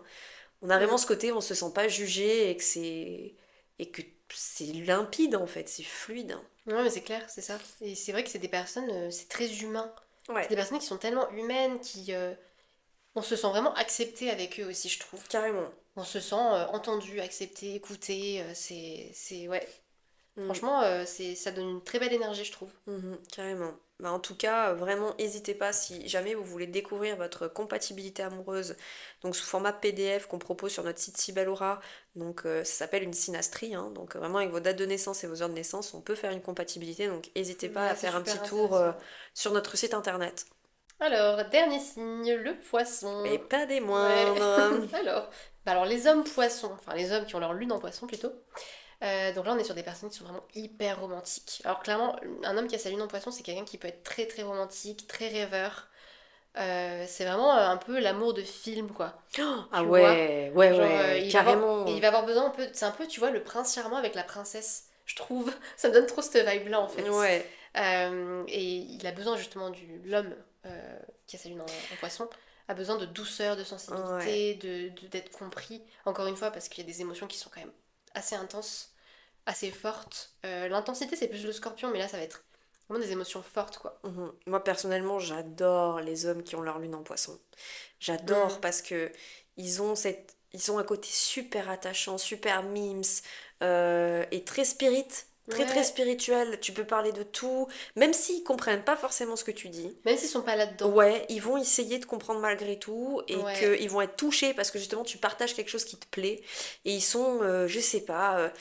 On a vraiment Mm. ce côté, on se sent pas jugé et que c'est... Et que c'est limpide, en fait, c'est fluide, hein. Ouais, mais c'est clair, c'est ça. Et c'est vrai que c'est des personnes, c'est très humain. C'est Ouais, des personnes qui sont tellement humaines, on se sent vraiment accepté avec eux aussi, je trouve. carrément. On se sent entendu, accepté, écouté. Ouais. Mm. Franchement, ça donne une très belle énergie, je trouve. Mhm, carrément. Bah, en tout cas, vraiment, n'hésitez pas si jamais vous voulez découvrir votre compatibilité amoureuse, donc sous format PDF qu'on propose sur notre site Sibelora. Donc ça s'appelle une synastrie, hein. Donc vraiment avec vos dates de naissance et vos heures de naissance, on peut faire une compatibilité. Donc n'hésitez pas Ouais, à c'est faire un super petit tour intéressant. sur notre site internet. Alors, dernier signe, le Et poisson. pas des Ouais. moindres. Alors, les hommes poissons, enfin les hommes qui ont leur lune en poisson plutôt, Donc là, on est sur des personnes qui sont vraiment hyper romantiques. Alors clairement, un homme qui a sa lune en poisson, c'est quelqu'un qui peut être très très romantique, très rêveur. C'est vraiment un peu l'amour de film, quoi. Ah Tu vois? ouais, ouais, Genre, ouais, carrément. il va avoir besoin un peu... C'est un peu, tu vois, le prince charmant avec la princesse, je trouve. Ça me donne trop cette vibe-là, en fait. Ouais, Et il a besoin justement l'homme qui a sa lune en poisson, a besoin de douceur, de ouais. sensibilité, d'être compris. Encore une fois, parce qu'il y a des émotions qui sont quand même assez intenses, assez fortes. L'intensité, c'est plus le scorpion, mais là, ça va être vraiment des émotions fortes, quoi. Mhm. Moi, personnellement, j'adore les hommes qui ont leur lune en poisson. J'adore Mm. parce que ils ont un côté super attachant, super mimes, et très très très Ouais, spirituel. Tu peux parler de tout, même s'ils comprennent pas forcément ce que tu dis. même s'ils sont pas là-dedans. Ouais, ils vont essayer de comprendre malgré tout et Ouais. qu'ils vont être touchés parce que justement tu partages quelque chose qui te plaît et ils sont, je sais pas,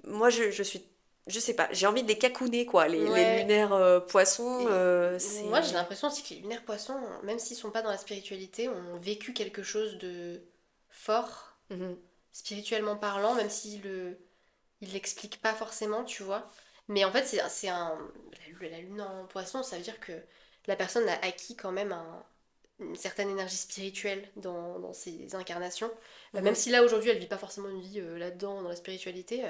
moi je suis, je sais pas, j'ai envie de les cacouner quoi, les Ouais. lunaires poissons, Et moi, j'ai c'est... l'impression aussi que les lunaires poissons, même s'ils sont pas dans la spiritualité, ont vécu quelque chose de fort, Mhm, spirituellement parlant, même il l'explique pas forcément, tu vois. Mais en fait, la lune en poisson, ça veut dire que la personne a acquis quand même une certaine énergie spirituelle dans ses incarnations. Même mhm. si là, aujourd'hui, elle vit pas forcément une vie là-dedans, dans la spiritualité,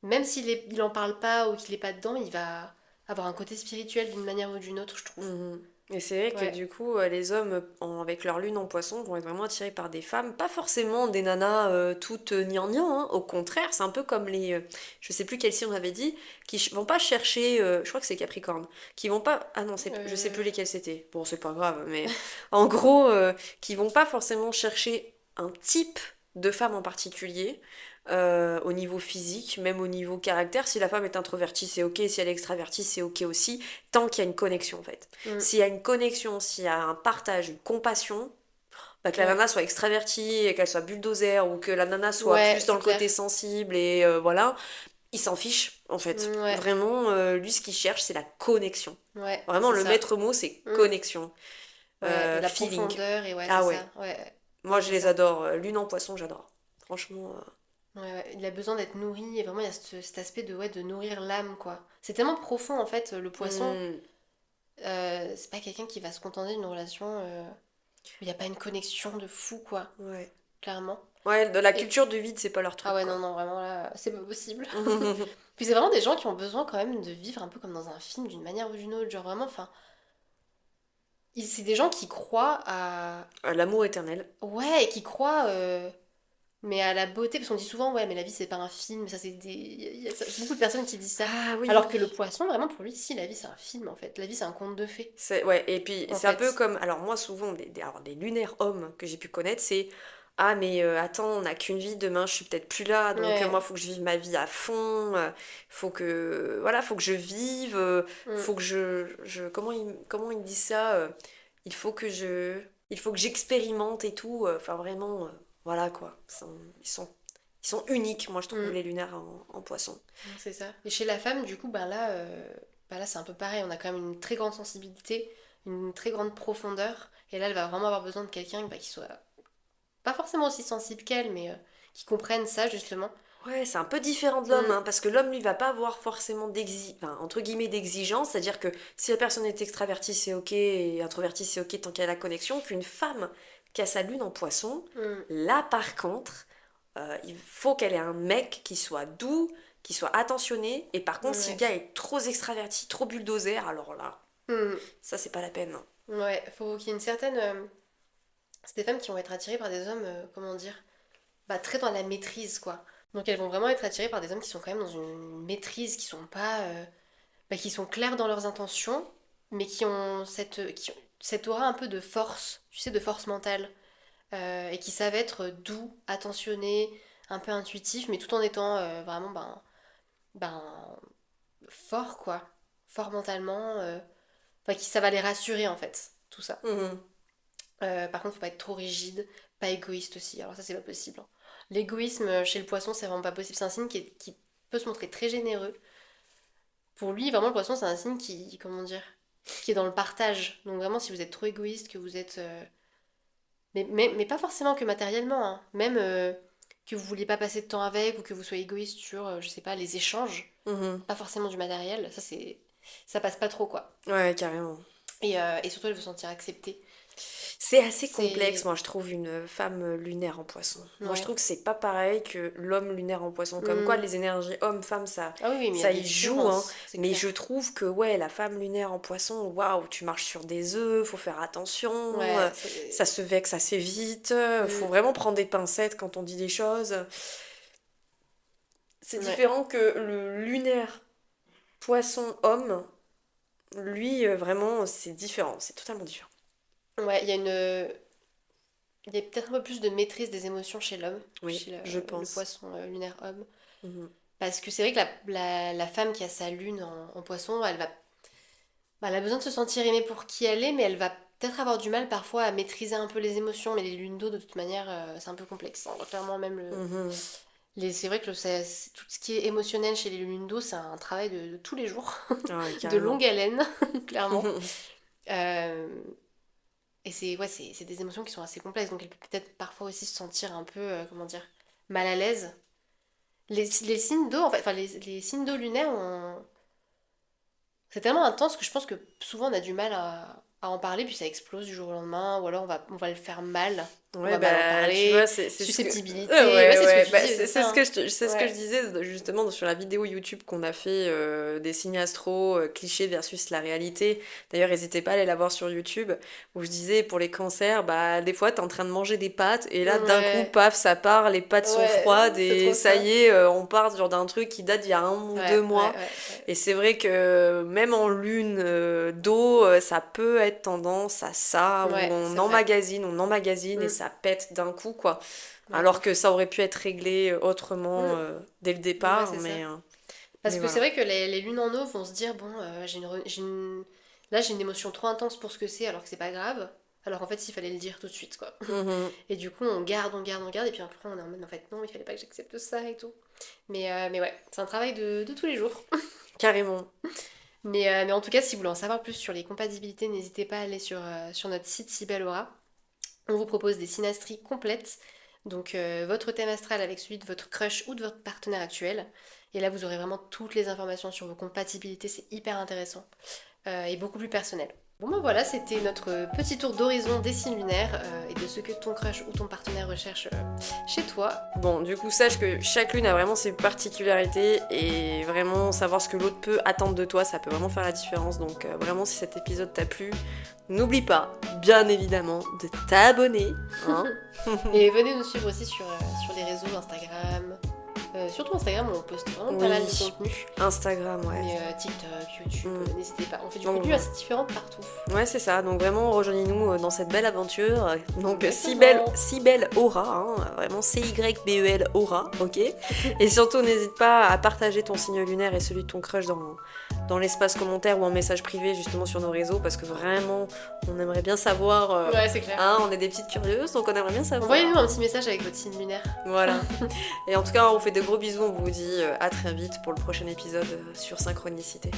même il en parle pas ou qu'il est pas dedans, il va avoir un côté spirituel d'une manière ou d'une autre, je trouve. Mhm. Et c'est vrai que Ouais. du coup, les hommes avec leur lune en poisson vont être vraiment attirés par des femmes, pas forcément des nanas toutes gnangnan, hein. Au contraire, c'est un peu comme je sais plus quel signe on avait dit, vont pas chercher, je crois que c'est Capricorne, qui vont pas, ah non, je sais plus Euh, lesquels c'était, bon, c'est pas grave, mais en gros, qui vont pas forcément chercher un type de femme en particulier, au niveau physique, même au niveau caractère. Si la femme est introvertie, c'est ok. Si elle est extravertie, c'est ok aussi. Tant qu'il y a une connexion, en fait. mm, S'il y a une connexion, s'il y a un partage, une compassion, bah, que la ouais. nana soit extravertie et qu'elle soit bulldozer ou que la nana soit Ouais, plus dans c'est le clair. côté sensible et voilà, il s'en fiche, en fait. Ouais, Vraiment, lui, ce qu'il cherche, c'est la connexion. ouais, Vraiment, c'est le ça. maître mot, c'est Mm, connexion. ouais, et la Feeling. profondeur, et ouais, c'est Ah ouais. ça. Ouais, Moi, non, je c'est les ça. adore. Lune en poisson, j'adore. Franchement. Ouais, ouais. Il a besoin d'être nourri, et vraiment, il y a cet aspect ouais, de nourrir l'âme, quoi. C'est tellement profond, en fait, le poisson. Hmm. C'est pas quelqu'un qui va se contenter d'une relation où il n'y a pas une connexion de fou, quoi, Ouais. clairement. Ouais, de la Et, culture du vide, c'est pas leur ah truc, ouais, non, quoi. non, vraiment, là, c'est pas possible. Puis c'est vraiment des gens qui ont besoin quand même de vivre un peu comme dans un film, d'une manière ou d'une autre. Genre vraiment, enfin, c'est des gens qui croient à... L'amour éternel. Ouais, et qui croient... mais à la beauté, parce qu'on dit souvent, ouais, mais la vie c'est pas un film, ça c'est des... beaucoup de personnes qui disent ça. Ah oui. Alors que le poisson, vraiment pour lui, si, la vie c'est un film en fait. La vie c'est un conte de fées, Ouais, et puis en c'est un peu fait. comme. Alors, moi, souvent, alors, des lunaires hommes que j'ai pu connaître, c'est. Ah, mais attends, on n'a qu'une vie, demain je suis peut-être plus là, donc moi, Ouais. faut que je vive ma vie à fond, faut que. Voilà, faut que je vive, Mm. faut que comment ils disent ça il faut que je. Il faut que j'expérimente et tout, enfin, vraiment, voilà quoi. Ils sont uniques, moi, je trouve, Mm. les lunaires en poisson. Non, c'est ça. Et chez la femme, du coup, bah là c'est un peu pareil. On a quand même une très grande sensibilité, une très grande profondeur. Et là, elle va vraiment avoir besoin de quelqu'un bah, qui soit pas forcément aussi sensible qu'elle, mais qui comprenne ça, justement. Ouais, c'est un peu différent de l'homme, Mm. hein, parce que l'homme, lui, va pas avoir forcément enfin, entre guillemets, d'exigence, c'est-à-dire que si la personne est extravertie, c'est ok, et introvertie, c'est ok tant qu'il y a la connexion, qu'une femme qui a sa lune en poisson, Mm. là, par contre, il faut qu'elle ait un mec qui soit doux, qui soit attentionné, et par contre, si le Ouais. gars est trop extraverti, trop bulldozer, alors là, Mm. ça, c'est pas la peine, hein. Ouais, faut qu'il y ait une certaine... c'est des femmes qui vont être attirées par des hommes, comment dire, bah, très dans la maîtrise, quoi. Donc elles vont vraiment être attirées par des hommes qui sont quand même dans une maîtrise, qui sont pas... bah, qui sont clairs dans leurs intentions, mais qui ont cette aura un peu de force, tu sais, de force mentale, et qui savent être doux, attentionnés, un peu intuitifs, mais tout en étant vraiment ben, forts, quoi. Forts mentalement, enfin, ça va les rassurer, en fait, tout ça. Mhm. Par contre, faut pas être trop rigide, pas égoïste aussi. Alors ça, c'est pas possible, hein. L'égoïsme chez le poisson, c'est vraiment pas possible. C'est un signe qui peut se montrer très généreux. Pour lui, vraiment, le poisson, c'est un signe comment dire, qui est dans le partage. Donc vraiment, si vous êtes trop égoïste, que vous êtes... mais pas forcément que matériellement, hein. Même que vous vouliez pas passer de temps avec ou que vous soyez égoïste sur, je sais pas, les échanges, Mhm. pas forcément du matériel, ça passe pas trop quoi. Ouais, carrément. Et surtout elle veut se sentir acceptée. C'est assez complexe, C'est... moi, je trouve, une femme lunaire en poisson. Moi, je Ouais. trouve que c'est pas pareil que l'homme lunaire en poisson. Comme quoi, Hmm. les énergies homme-femme, Ah oui, oui, mais il y a ça des y joue, hein. différences, c'est Mais clair. je trouve que, ouais, la femme lunaire en poisson, waouh, tu marches sur des œufs, faut faire attention, Ouais, ça se vexe assez vite, faut Hmm. vraiment prendre des pincettes quand on dit des choses. C'est Ouais. différent que le lunaire poisson-homme. Lui, vraiment, c'est différent, c'est totalement différent. Ouais, il y a peut-être un peu plus de maîtrise des émotions chez l'homme, Oui, chez je le pense. poisson lunaire homme. Mhm. Parce que c'est vrai que la femme qui a sa lune en poisson, elle a besoin de se sentir aimée pour qui elle est, mais elle va peut-être avoir du mal parfois à maîtriser un peu les émotions. Mais les lunes d'eau, de toute manière, c'est un peu complexe, hein. Clairement, même Mhm. c'est vrai que tout ce qui est émotionnel chez les lunes d'eau, c'est un travail de tous les jours, Ouais, de longue carrément. haleine, clairement. Euh, et c'est des émotions qui sont assez complexes, donc elle peut peut-être parfois aussi se sentir un peu, comment dire, mal à l'aise. Les signes d'eau, en fait, enfin les signes d'eau lunaires, c'est tellement intense que je pense que souvent on a du mal à en parler, puis ça explose du jour au lendemain, ou alors on va le faire mal, on Ouais, va mal en bah, tu vois, parler, c'est ce que. susceptibilité, ouais, Ouais, c'est ce que ouais, tu bah, dis, c'est c'est ça, ce hein. que c'est ce que je Ouais. disais justement sur la vidéo YouTube qu'on a fait des signes astro, clichés versus la réalité. D'ailleurs, n'hésitez pas à aller la voir sur YouTube, où je disais pour les cancers, bah, des fois, t'es en train de manger des pâtes, et là, d'un coup, Ouais, paf, ça part, les pâtes sont ouais, froides, c'est et trop ça ça. y est, on part sur d'un truc qui date d'il y a 1 ou 2 mois. Ouais. Et c'est vrai que même en lune d'eau, ça peut être tendance à ça, où Ouais, c'est vrai. on emmagasine et Mm. ça pète d'un coup, quoi. Ouais, de Alors que ouf. ça aurait pu être réglé autrement Mm. dès le Ouais, départ, c'est ça. Parce mais que c'est voilà. vrai que les lunes en eau vont se dire, bon, là j'ai une émotion trop intense pour ce que c'est, alors que c'est pas grave. Alors en fait, il fallait le dire tout de suite, quoi. Mhm. Et du coup, on garde, et puis après, on est en mode, en fait, non, il fallait pas que j'accepte ça et tout. Mais ouais, c'est un travail de tous les jours. Carrément. Mais en tout cas, si vous voulez en savoir plus sur les compatibilités, n'hésitez pas à aller sur notre site Cybelle Aura. On vous propose des synastries complètes, donc votre thème astral avec celui de votre crush ou de votre partenaire actuel. Et là, vous aurez vraiment toutes les informations sur vos compatibilités, c'est hyper intéressant et beaucoup plus personnel. Bon ben voilà, c'était notre petit tour d'horizon des signes lunaires et de ce que ton crush ou ton partenaire recherche chez toi. Bon, du coup, sache que chaque lune a vraiment ses particularités et vraiment savoir ce que l'autre peut attendre de toi, ça peut vraiment faire la différence. Donc, vraiment, si cet épisode t'a plu, n'oublie pas, bien évidemment, de t'abonner. Hein. Et venez nous suivre aussi sur les réseaux Instagram. Surtout Instagram où on poste vraiment pas mal de Oui, contenu. Instagram, ouais. Mais TikTok, YouTube, Mm. n'hésitez pas. On fait du Donc, contenu assez différent partout. ouais, c'est ça. Donc vraiment, rejoignez-nous dans cette belle aventure. Donc Exactement. si belle aura, hein, vraiment CYBEL aura, ok. Et surtout, n'hésite pas à partager ton signe lunaire et celui de ton crush dans l'espace commentaire ou en message privé justement sur nos réseaux parce que vraiment, on aimerait bien savoir. Ouais, c'est clair. Hein, on est des petites curieuses, donc on aimerait bien savoir. Envoyez-nous un petit message avec votre signe lunaire. Voilà. Et en tout cas, on vous fait de gros bisous. On vous dit à très vite pour le prochain épisode sur Synchronicité.